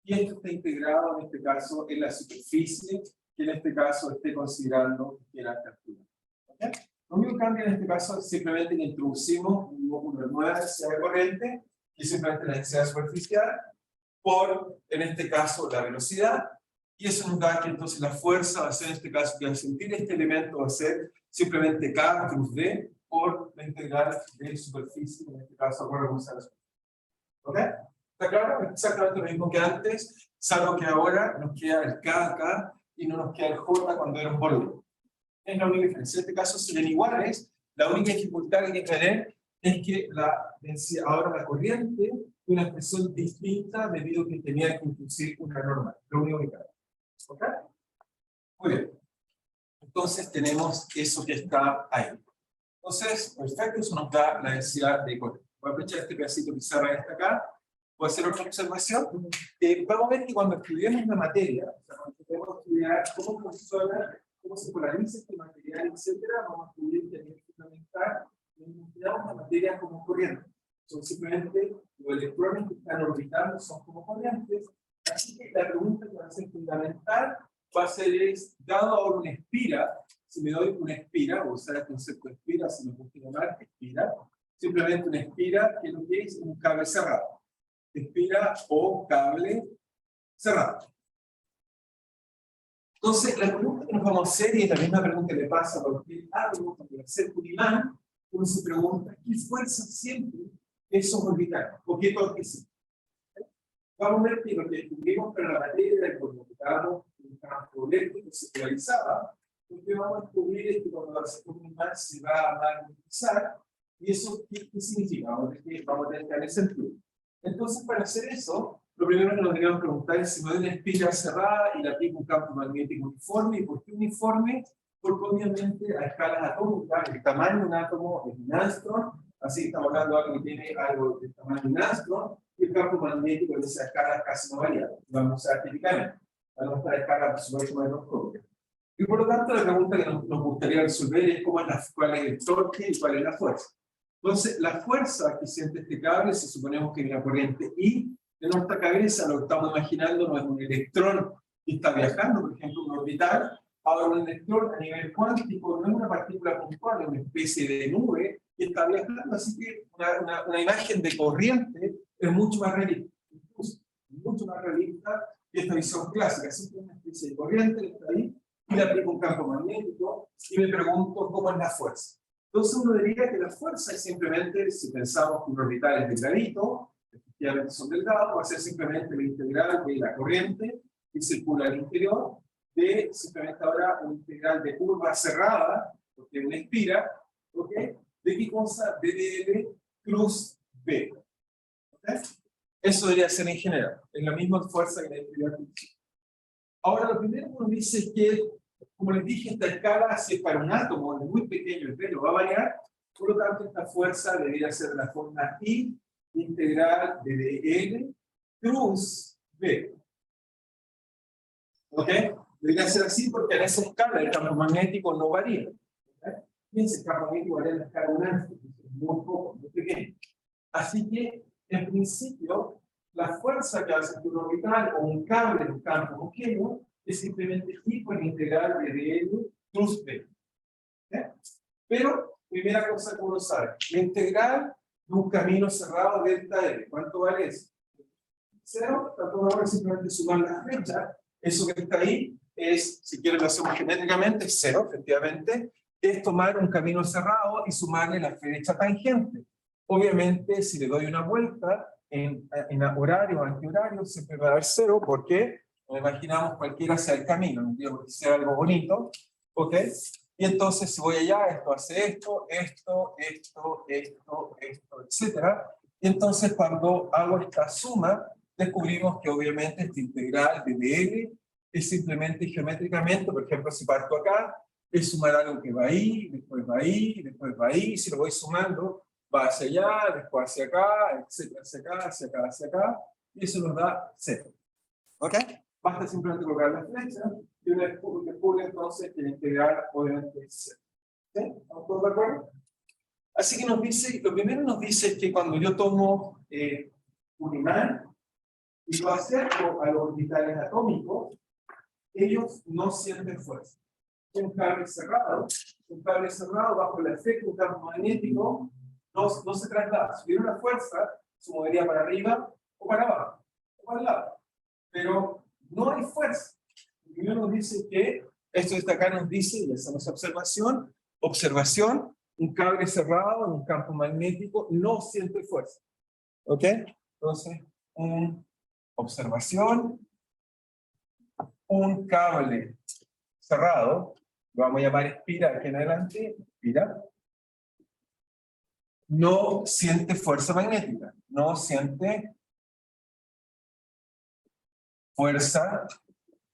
y esto está integrado en este caso en la superficie, que en este caso esté considerando que era esta altura. ¿Okay? Lo único que cambia en este caso es simplemente que introducimos una nueva densidad de corriente, que es simplemente la densidad superficial, por, en este caso, la velocidad, y eso nos da que entonces la fuerza va a ser, en este caso, que al sentir este elemento va a ser simplemente K cruz V por la integral de superficie, en este caso, vamos a la superficie. ¿Ok? ¿Está claro? Exactamente lo mismo que antes, salvo que ahora nos queda el K acá y no nos queda el J cuando era un volumen. Es la única diferencia. En este caso serían iguales, la única dificultad que hay que tener es que la densidad, ahora la corriente tiene una expresión distinta debido a que tenía que introducir una norma. Lo único que cambia. ¿Ok? Muy bien. Entonces tenemos eso que está ahí. Entonces, perfecto, eso nos da la densidad de corriente. Voy a aprovechar este pedacito de pizarra que está acá. Voy a hacer otra observación. Vamos a ver que cuando estudiemos una materia, o sea, cuando podemos estudiar cómo funciona, cómo se polariza este material, etcétera, vamos a estudiar también fundamental, estudiamos la materia como corriente. Son simplemente los electrones que están orbitando son como corrientes. Así que la pregunta que va a ser fundamental va a ser es, dado ahora una espira, si me doy una espira, o usar el concepto de espira, si me gusta llamar espira, simplemente una espira, que es lo que es un cable cerrado. Espira o cable cerrado. Entonces, la pregunta que nos vamos a hacer, y es la misma pregunta que le pasa a cualquier átomo cuando le acerca un imán, uno se pregunta, ¿qué fuerza siempre esos orbitales? ¿O qué torque siempre? Vamos a ver que lo que descubrimos para la materia del cuando tocábamos un campo eléctrico se polarizaba, lo que vamos a descubrir es que cuando hacemos un imán se va a magnetizar, y eso, ¿qué significa? Vamos a tener que darle sentido. Entonces, para hacer eso, lo primero que nos deberíamos preguntar es si me doy una espira cerrada y le aplico un campo magnético uniforme. ¿Y por qué uniforme? Porque obviamente a escalas atómicas, el tamaño de un átomo es un angstrom, así que estamos hablando de algo que tiene algo del tamaño de un angstrom, y el campo magnético de esa escala casi no varía. Vamos a usar típicamente, vamos a estar a escala por supuesto macroscópica. Y por lo tanto, la pregunta que nos gustaría resolver es cuál es el torque y cuál es la fuerza. Entonces, la fuerza que siente este cable, si suponemos que hay una corriente I, de nuestra cabeza lo que estamos imaginando no es un electrón que está viajando, por ejemplo, un orbital. Ahora, un electrón a nivel cuántico no es una partícula puntual, es una especie de nube que está viajando, así que una imagen de corriente es mucho más realista, incluso mucho más realista que esta visión clásica. Así que es una especie de corriente que está ahí, y le aplico un campo magnético, y me pregunto cómo es la fuerza. Entonces uno diría que la fuerza es simplemente, si pensamos que un orbital es delgadito, efectivamente son delgados, va a ser simplemente la integral de la corriente que circula al interior, de simplemente ahora una integral de curva cerrada, porque es una espira, ¿ok? ¿De qué cosa? De dl cruz b. ¿Okay? Eso debería ser en general, es la misma fuerza que la integral. Ahora, lo primero que uno dice es que, como les dije, esta escala, si es para un átomo muy pequeño, el pelo va a variar, por lo tanto, esta fuerza debería ser de la forma I integral de dl cruz b. ¿Ok? Debería ser así porque en esa escala el campo magnético no varía. ¿Okay? Fíjense, el campo magnético varía en la escala de un ángstrom, muy poco, muy pequeño. Así que, en principio, la fuerza que hace un orbital o un cable en un campo homogéneo es simplemente I por la integral de dl cruz b. ¿Okay? Pero, primera cosa que uno sabe, la integral de un camino cerrado delta L, ¿cuánto vale eso? 0, tanto ahora simplemente sumar la flecha, eso que está ahí es, si quieren lo hacemos geométricamente, 0, efectivamente, es tomar un camino cerrado y sumarle la flecha tangente. Obviamente, si le doy una vuelta en horario o antihorario, siempre va a dar 0, porque nos imaginamos cualquiera sea el camino, no digo que sea algo bonito, ¿ok? Y entonces, si voy allá, esto hace esto, etcétera. Y entonces, cuando hago esta suma, descubrimos que obviamente esta integral de dl es simplemente geométricamente, por ejemplo, si parto acá, es sumar algo que va ahí, después va ahí, después va ahí, si lo voy sumando, va hacia allá, después hacia acá, etcétera, hacia acá, hacia acá, hacia acá, y eso nos da 0. ¿Ok? Basta simplemente colocar la flecha, y una vez que descubre entonces que la integral obviamente es 0. ¿Sí? ¿Estamos todos de acuerdo? Así que nos dice, lo primero nos dice que cuando yo tomo un imán, y lo acerco a los orbitales atómicos, ellos no sienten fuerza. Un cable cerrado bajo el efecto de un campo magnético no se traslada. Si hubiera una fuerza, se movería para arriba o para abajo, o para el lado. Pero no hay fuerza. El primero nos dice que, esto de acá nos dice, y hacemos observación, un cable cerrado en un campo magnético no siente fuerza. ¿Ok? Entonces, observación, un cable cerrado, lo vamos a llamar espira aquí en adelante, espira, no siente fuerza magnética, no siente fuerza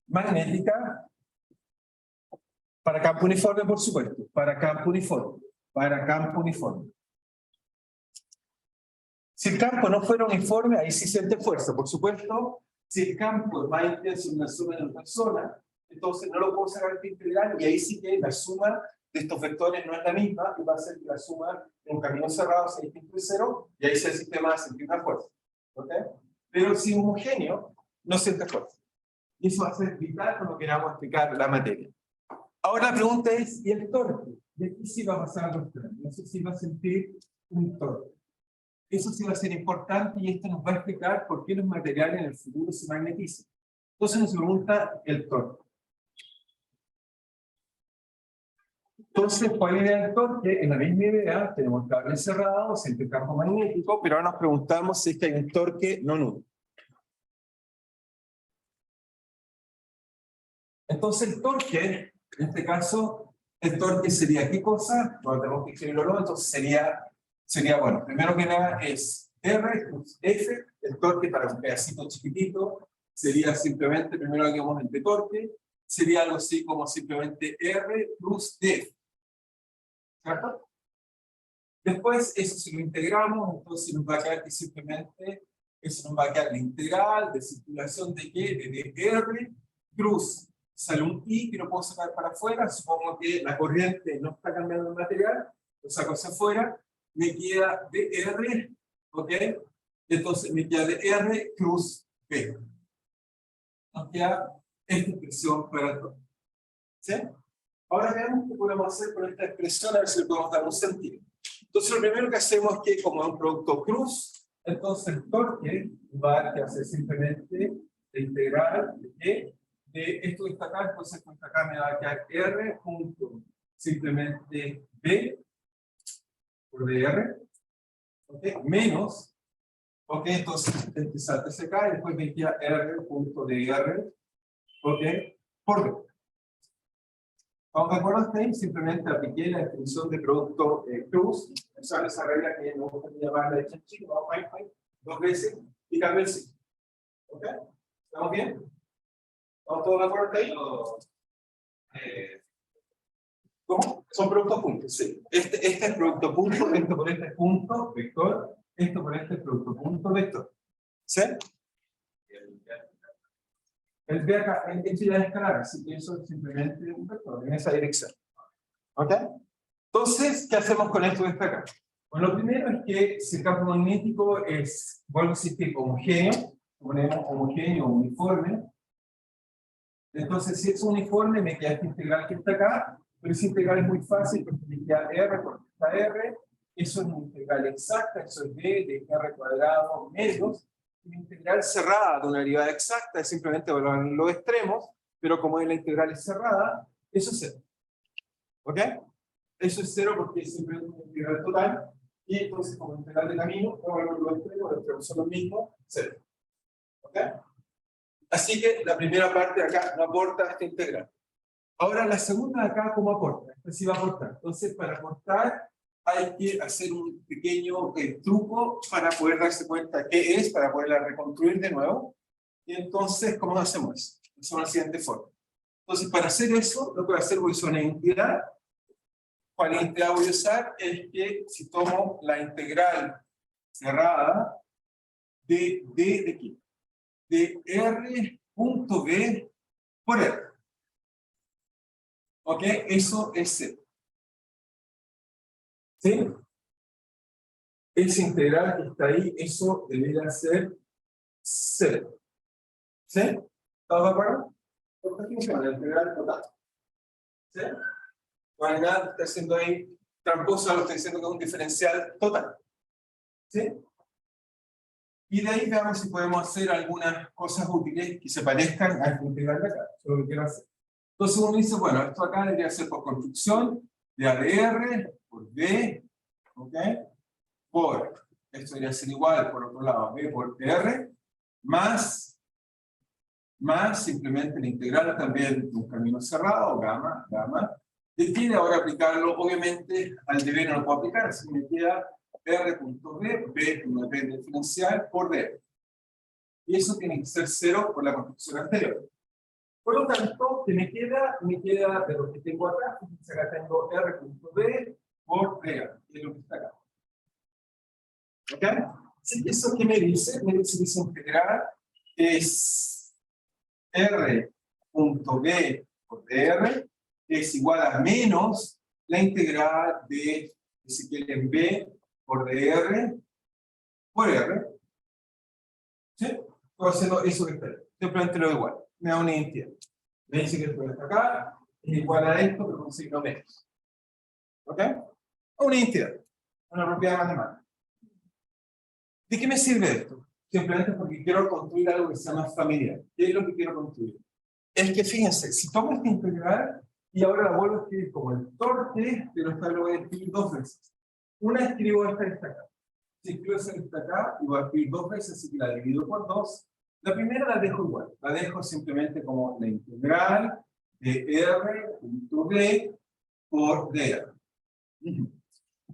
magnética para campo uniforme, por supuesto, para campo uniforme. para campo uniforme. Si el campo no fuera uniforme, ahí sí siente fuerza. Por supuesto, si el campo es más intenso en una zona de otra zona, entonces no lo puedo sacar de integral, y ahí sí que la suma de estos vectores no es la misma, y va a ser que la suma en un camino cerrado sea distinto de cero, y ahí sí el sistema va a sentir una fuerza. ¿Ok? Pero si es homogéneo, no siente fuerza. Y eso va a ser vital cuando queramos explicar la materia. Ahora la pregunta es, ¿y el torque? Y aquí sí va a pasar algo extraño. No sé si va a sentir un torque. Eso sí va a ser importante, y esto nos va a explicar por qué los materiales en el futuro se magnetizan. Entonces nos pregunta el torque. Entonces, ¿cuál es la idea del torque? En la misma idea, tenemos cables cerrados, siempre campo magnético, pero ahora nos preguntamos si es que hay un torque no nulo. Entonces el torque, en este caso, el torque sería ¿qué cosa? Bueno, tenemos que escribirlo luego, entonces sería, bueno, primero que nada es R plus F, el torque para un pedacito chiquitito, sería simplemente, primero que vamos entre torque, sería algo así como simplemente R plus D. ¿Cierto? Después, eso si lo integramos, entonces nos va a quedar que simplemente, eso nos va a quedar la integral de circulación de ¿qué? De R cruz. Sale un I que lo puedo sacar para afuera, supongo que la corriente no está cambiando el material, lo saco hacia afuera, me queda dr, ¿ok? Entonces me queda dr cruz P. Nos queda esta expresión para el torque. ¿Sí? Ahora veamos qué podemos hacer con esta expresión, a ver si le podemos dar un sentido. Entonces lo primero que hacemos es que, como es un producto cruz, entonces el torque va a ser simplemente la integral de esto que está acá, entonces esto que está acá me va a quedar R punto simplemente B por dr, ¿ok? Menos, ¿ok? Entonces este salta ese acá y después me queda R punto dr, ¿ok? Por B. ¿Estamos de acuerdo hasta ahí? Simplemente apliqué la definición de producto cruz, esa regla que no gusta llamarla de chanchito, dos veces y cambio el signo. ¿Ok? ¿Estamos bien? ¿Estamos todos de acuerdo ahí? ¿Cómo? Son productos puntos, sí. Este es producto punto, esto por este punto, vector, esto por este producto punto, vector. ¿Sí? El B acá, esto ya es escalar, así que eso es simplemente un vector en esa dirección. ¿Ok? Entonces, ¿qué hacemos con esto de esta acá? Bueno, lo primero es que si el campo magnético es, vuelvo a insistir, homogéneo, ponemos homogéneo, uniforme. Entonces, si es uniforme, me queda esta integral que está acá, pero esa integral es muy fácil porque me queda R porque está R, eso es una integral exacta, eso es B de R cuadrado menos, una integral cerrada de una derivada exacta, es simplemente evaluar los extremos, pero como la integral es cerrada, eso es cero. ¿Ok? Eso es cero porque es simplemente una integral total, y entonces como integral de camino, los extremos son los mismos, cero. ¿Ok? Así que la primera parte de acá no aporta esta integral. Ahora la segunda de acá, ¿cómo aporta? Esta sí va a aportar. Entonces, para aportar hay que hacer un pequeño truco para poder darse cuenta qué es, para poderla reconstruir de nuevo. Y entonces, ¿cómo hacemos eso? Hacemos de la siguiente forma. Entonces, para hacer eso, lo que voy a hacer, voy a usar una identidad. ¿Cuál identidad voy a usar? Es que si tomo la integral cerrada de aquí, de R punto B por R. ¿Ok? Eso es cero. ¿Sí? Esa integral que está ahí, eso debería ser cero. ¿Sí? ¿Estamos de acuerdo? ¿Por qué funciona la integral total? ¿Sí? No hay nada que está haciendo ahí tramposo, lo estoy diciendo que es un diferencial total. ¿Sí? Y de ahí veamos si podemos hacer algunas cosas útiles que se parezcan a esta integral de acá. Eso es lo que quiero hacer. Entonces uno dice, bueno, esto acá debería ser por construcción de ADR por B, ¿ok? Por, esto debería ser igual, por otro lado, B por R, más simplemente la integral también de un camino cerrado, gamma, decide ahora aplicarlo, obviamente, al de B no lo puedo aplicar, así me queda R.B, B como depende diferencial, por D. Y eso tiene que ser cero por la construcción anterior. Por lo tanto, que me queda de lo que tengo acá, acá tengo R.B por DR, que es lo que está acá. ¿Ok? Así que eso que me dice que esa integral es R punto B por DR es igual a menos la integral de, si quieren, B por DR por R. ¿Sí? Estoy haciendo eso que está ahí. Simplemente lo igual. Me da una identidad. Me dice que esto está acá, es igual a esto, pero con signo menos. ¿Ok? Una identidad. Una propiedad matemática. ¿De qué me sirve esto? Simplemente porque quiero construir algo que sea más familiar. ¿Qué es lo que quiero construir? Es que fíjense, si tomo esta integral y ahora la vuelvo a escribir como el torque, pero esta lo voy a escribir dos veces. Una escribo esta que está acá. Si escribo esta que está acá, y voy a escribir dos veces, así que la divido por dos. La primera la dejo igual. La dejo simplemente como la integral de R punto D por DR.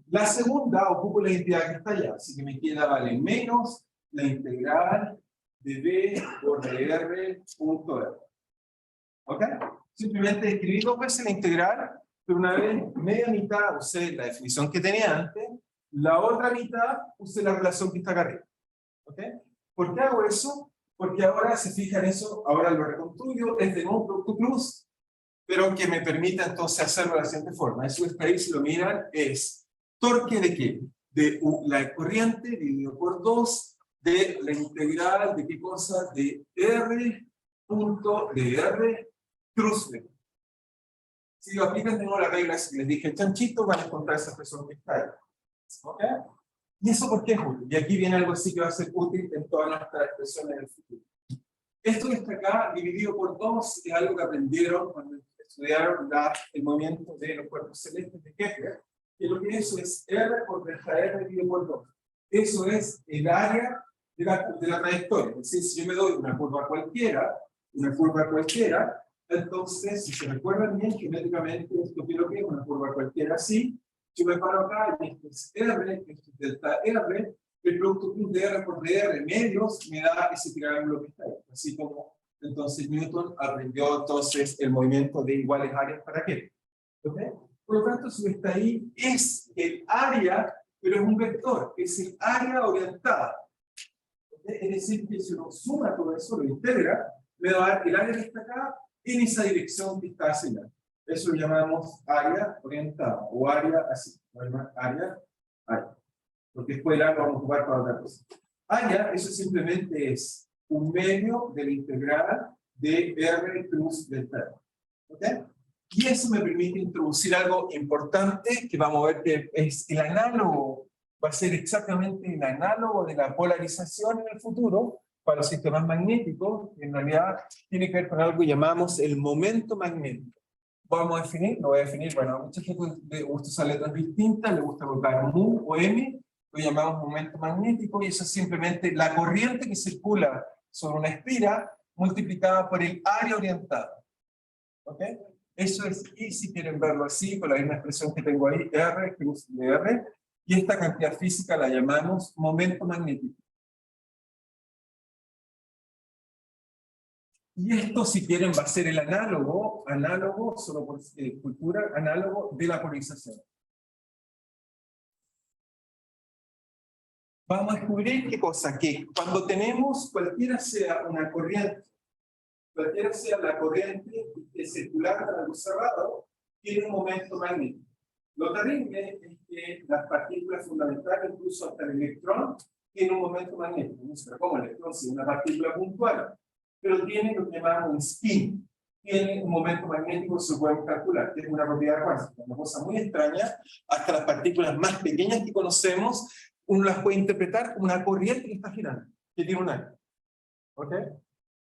La segunda ocupo la identidad que está allá, así que me queda vale menos la integral de B por DR punto R. ¿Ok? Simplemente escribí dos veces la integral, pero una vez media mitad usé la definición que tenía antes, la otra mitad usé la relación que está acá arriba. ¿Ok? ¿Por qué hago eso? Porque ahora, se fijan eso, ahora lo reconstruyo, es de nuevo un producto cruz, pero que me permita entonces hacerlo de la siguiente forma. Eso está ahí, si lo miran, es torque de qué? De la corriente dividido por 2 de la integral de qué cosa? De R punto de R cruz B. Si lo aplican de nuevo las reglas que les dije chanchito, van a encontrar esa expresión que está ahí. ¿Ok? ¿Y eso por qué es útil? Y aquí viene algo así que va a ser útil en todas nuestras expresiones del futuro. Esto que está acá, dividido por 2, es algo que aprendieron cuando estudiaron el movimiento de los cuerpos celestes de Kepler, que lo que eso es R por delta R dividido por 2. Eso es el área de la trayectoria. Es decir, si yo me doy una curva cualquiera, entonces, si se recuerdan bien, geométricamente, esto quiero que es una curva cualquiera así, yo me paro acá, y esto es R, esto es delta R, el producto cruz de R por DR medios me da ese triángulo que está ahí. Así como entonces Newton aprendió entonces el movimiento de iguales áreas para qué. ¿Okay? Por lo tanto, si está ahí, es el área, pero es un vector, es el área orientada. ¿Okay? Es decir, que si uno suma todo eso, lo integra, me va a dar el área que está acá en esa dirección que está asignada. Eso lo llamamos área orientada, o área así. Área. Porque después el área lo vamos a ocupar para otra cosa. Área, eso simplemente es un medio de la integral de R cruz delta R. ¿Ok? Y eso me permite introducir algo importante que vamos a ver que es el análogo, va a ser exactamente el análogo de la polarización en el futuro para los sistemas magnéticos, que en realidad tiene que ver con algo que llamamos el momento magnético. Vamos a definir, lo voy a definir, bueno, a mucha gente le gusta usar letras distintas, le gusta colocar mu o m, lo llamamos momento magnético, y eso es simplemente la corriente que circula sobre una espira multiplicada por el área orientada. ¿Ok? Eso es, y si quieren verlo así, con la misma expresión que tengo ahí, R cruz de R, y esta cantidad física la llamamos momento magnético. Y esto, si quieren, va a ser el análogo, solo por cultura, análogo de la polarización. Vamos a descubrir qué cosa, que cuando tenemos cualquiera sea una corriente, cualquiera sea la corriente circular de la luz cerrado, tiene un momento magnético. Lo terrible es que las partículas fundamentales, incluso hasta el electrón, tienen un momento magnético. No sé cómo el electrón, si es una partícula puntual, pero tiene lo que llamamos un spin. Tiene un momento magnético que se puede calcular, que es una propiedad cuántica, una cosa muy extraña. Hasta las partículas más pequeñas que conocemos, uno las puede interpretar como una corriente que está girando, que tiene un área. ¿Ok?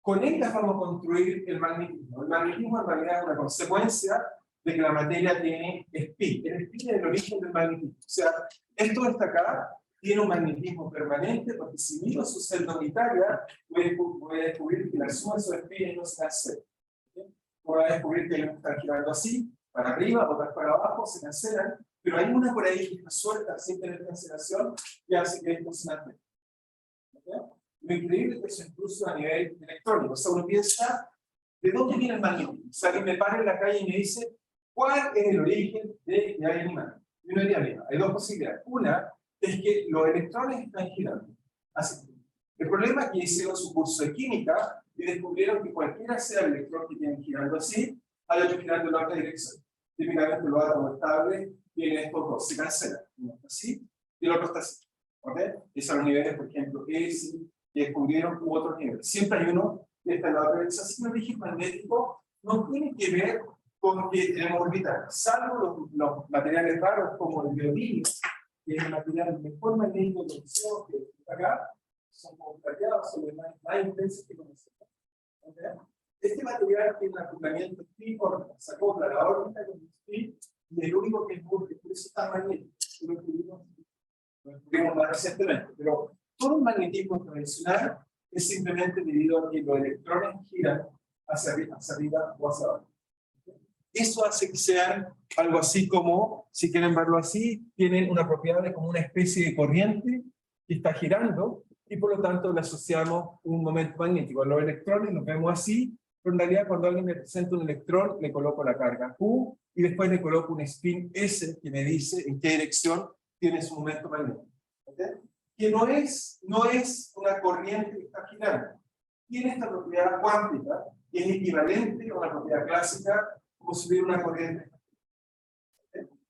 Con ellas vamos a construir el magnetismo. El magnetismo en realidad es una consecuencia de que la materia tiene spin. El spin es el origen del magnetismo. O sea, esto está acá, tiene un magnetismo permanente, porque si miro su celda unitaria, voy a descubrir que la suma de esos spins no se cancela. Voy a descubrir que ellos están girando así, para arriba, otras para abajo, se cancelan, pero hay una por ahí que está suelta sin tener cancelación, que hace que esto se mantenga. ¿Okay? Lo increíble es que eso incluso a nivel electrónico. O sea, uno piensa, ¿de dónde viene el magnetismo? O sea, que me para en la calle y me dice, ¿cuál es el origen de que hay un magnetismo? Y uno diría, mira, hay dos posibilidades. Una es que los electrones están girando. Así. El problema es que hicieron su curso de química y descubrieron que cualquiera sea el electrón que tienen girando así, hay otro girando en la otra dirección. Típicamente los átomos estables tienen estos dos, se cancelan. Uno está así y el otro está así. ¿Ok? Esos son los niveles, por ejemplo, ese que descubrieron u otros niveles. Siempre hay uno que está en la otra dirección. Así que el origen magnético no tiene que ver con que tenemos orbitales, salvo los materiales raros como el neodimio, que es el material mejor magnético que está acá, son como plateados, son más intensos que conocemos. ¿Okay? Este material tiene un acoplamiento pi-órbita, se acopla la órbita con el pi, y el único que es burdo, por eso está magnético. Lo descubrimos más recientemente, pero todo el magnetismo tradicional es simplemente debido a que los electrones giran hacia arriba o hacia abajo. Eso hace que sean algo así como, si quieren verlo así, tienen una propiedad de como una especie de corriente que está girando y por lo tanto le asociamos un momento magnético. A los electrones los vemos así, pero en realidad cuando alguien me presenta un electrón le coloco la carga Q y después le coloco un spin S que me dice en qué dirección tiene su momento magnético. ¿Okay? Que no es una corriente que está girando. Tiene esta propiedad cuántica que es equivalente a una propiedad clásica como si hubiera una corriente.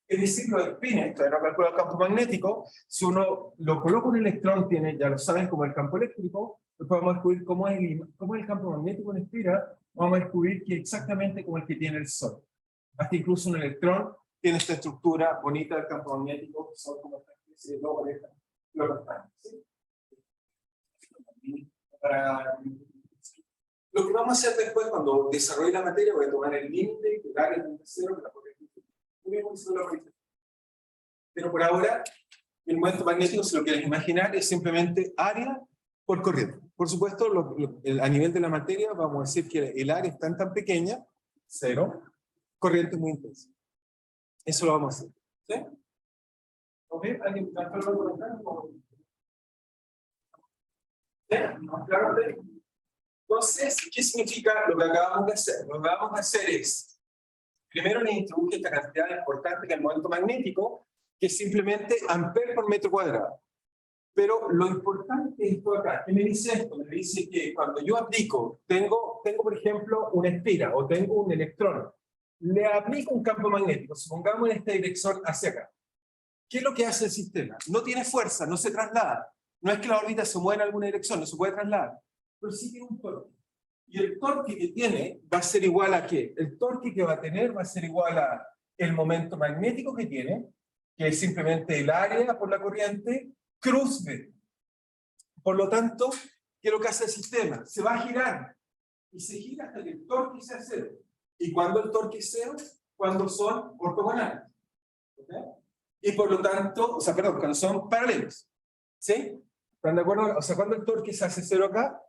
Es decir, los spins, claro, calcula el campo magnético, si uno lo coloca un electrón, tiene, ya lo saben, como el campo eléctrico, pues podemos descubrir cómo es el campo magnético en espira, vamos a descubrir que exactamente como el que tiene el Sol. Hasta incluso un electrón tiene esta estructura bonita del campo magnético, que son como esta especie de dos orejas, ¿sí? Lo que vamos a hacer después, cuando desarrolle la materia, voy a tomar el límite, el área de cero, que la corriente. Pero por ahora, el momento magnético, si lo quieres imaginar, es simplemente área por corriente. Por supuesto, a nivel de la materia, vamos a decir que el área es tan pequeña, cero, corriente muy intensa. Eso lo vamos a hacer. ¿Sí? ¿Ok? ¿Alguien está claro por acá? ¿Sí? ¿Claro? Entonces, ¿qué significa lo que acabamos de hacer? Lo que acabamos de hacer es, primero le introduje esta cantidad importante que es el momento magnético, que es simplemente amperes por metro cuadrado. Pero lo importante es esto acá. ¿Qué me dice esto? Me dice que cuando yo aplico, tengo por ejemplo una espira o tengo un electrón, le aplico un campo magnético, supongamos en esta dirección hacia acá. ¿Qué es lo que hace el sistema? No tiene fuerza, no se traslada. No es que la órbita se mueva en alguna dirección, no se puede trasladar. Pero sí tiene un torque. Y el torque que tiene va a ser igual a ¿qué? El torque que va a tener va a ser igual a el momento magnético que tiene, que es simplemente el área por la corriente, cruz V. Por lo tanto, ¿qué es lo que hace el sistema? Se va a girar. Y se gira hasta que el torque sea cero. ¿Y cuando el torque es cero? Cuando son ortogonales. ¿Okay? Y por lo tanto, cuando son paralelos. ¿Sí? ¿Están de acuerdo? O sea, cuando el torque se hace cero acá,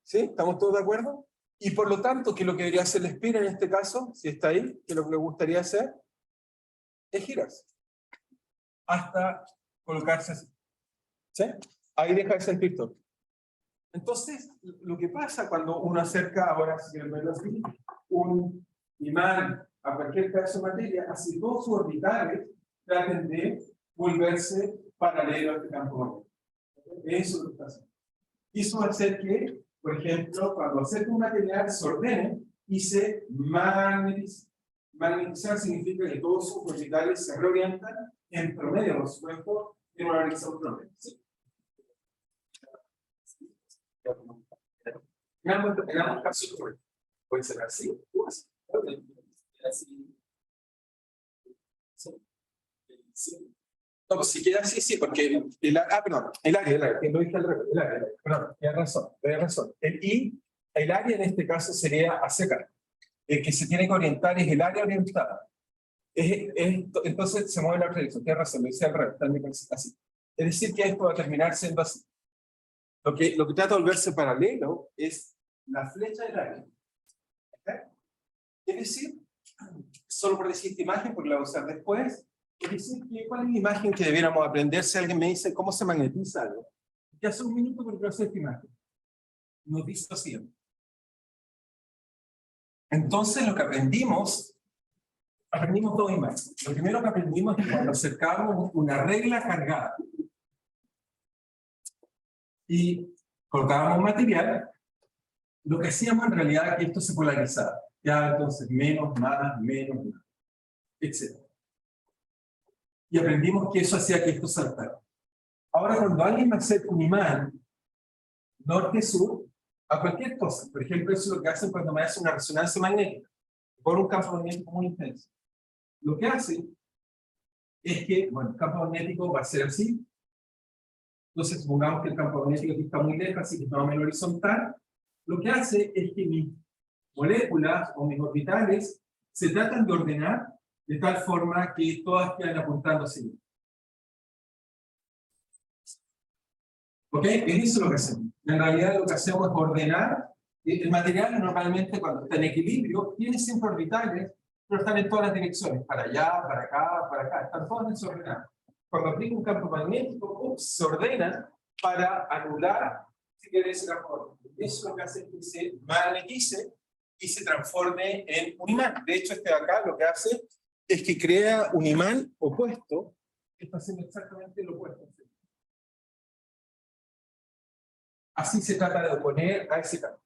¿sí? ¿Estamos todos de acuerdo? Y por lo tanto, ¿qué es lo que debería hacer la espira en este caso? Si está ahí, ¿qué es lo que le gustaría hacer? Es girarse. Hasta colocarse así. ¿Sí? Ahí deja de sentir torque. Entonces, lo que pasa cuando uno acerca, ahora si quieren verlo así, un imán a cualquier pedazo de materia, hace todos sus orbitales traten de volverse paralelo a este campo magnético. Eso es lo que está haciendo. Y eso va a hacer que, por ejemplo, cuando acerca un material se ordene y se magnetiza. Magnetizar significa que todos sus orbitales se reorientan en promedio, por supuesto, en una dirección promedio. ¿Sí? Hagamos caso correcto. Puede ser así o así. No, pues si queda así, sí, porque el área, que lo dije al revés, el área, perdón, tienes razón. El área en este caso sería hacia acá. El que se tiene que orientar es el área orientada. Entonces se mueve en la otra dirección, tienes razón, lo dice al revés, así. Es decir, que esto va a terminar siendo así. Lo que trata de volverse paralelo es la flecha del área. ¿Okay? Es decir, solo por decir esta imagen, porque la voy a usar después, es decir, ¿cuál es la imagen que debiéramos aprender si alguien me dice cómo se magnetiza algo? Ya hace un minuto porque quiero hacer esta imagen. Nos dice así. Entonces lo que aprendimos aprendimos dos imágenes. Lo primero que aprendimos es que cuando acercábamos una regla cargada y colocábamos material, lo que hacíamos en realidad es que esto se polarizaba. Ya entonces menos, más, etc. Y aprendimos que eso hacía que esto saltara. Ahora, cuando alguien me acerca un imán norte-sur a cualquier cosa, por ejemplo, eso es lo que hacen cuando me hacen una resonancia magnética, por un campo magnético muy intenso. Lo que hace es que, bueno, el campo magnético va a ser así. Entonces, supongamos que el campo magnético aquí está muy lejos, así que está más o menos horizontal. Lo que hace es que mis moléculas o mis orbitales se tratan de ordenar de tal forma que todas quedan apuntando así. ¿Ok? Es eso lo que hacemos. En realidad lo que hacemos es ordenar. El material normalmente cuando está en equilibrio tiene siempre orbitales, pero están en todas las direcciones, para allá, para acá, están todas desordenadas. Cuando aplico un campo magnético, se ordena para anular, si quieres, la forma. Eso lo que hace es que se magnetice y se transforme en un imán. De hecho, este de acá lo que hace es que crea un imán opuesto, que está haciendo exactamente lo opuesto. Así se trata de oponer a ese campo.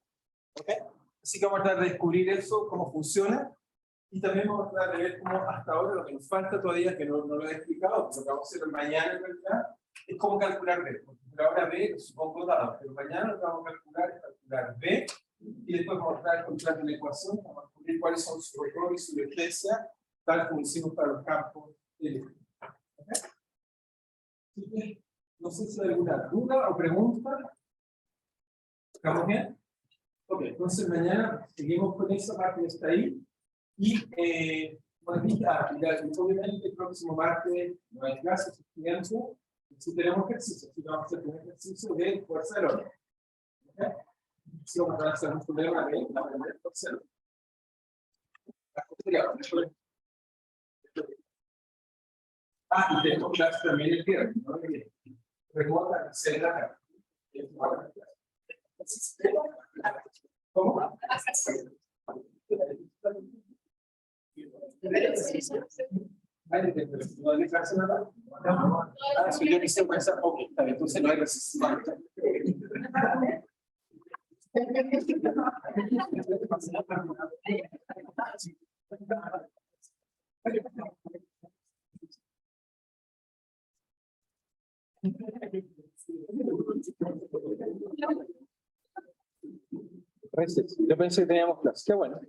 ¿Okay? Así que vamos a tratar de descubrir eso, cómo funciona, y también vamos a tratar de ver cómo hasta ahora lo que nos falta todavía, que no lo he explicado, lo que vamos a hacer mañana en realidad, es cómo calcular B. Porque por ahora B supongo dado, pero mañana lo que vamos a calcular es calcular B, y después vamos a tratar de encontrar una ecuación, vamos a descubrir cuáles son su error y su eficiencia, tal como hicimos para los campos eléctricos. ¿Okay? No sé si hay alguna duda o pregunta. ¿Estamos bien? Ok, entonces mañana seguimos con esa parte que está ahí. Y, bueno, obviamente el próximo martes no hay clases, estudiantes, si tenemos ejercicio, si vamos a hacer un ejercicio de fuerza del orden. ¿Okay? Si vamos a hacer un problema de aprender fuerza del orden. Y tenemos clases también el viernes, ¿no? Remota, se la ¿cómo? Si yo quise pensar, ok, entonces no hay necesidad. Yo pensé que teníamos clase, qué bueno.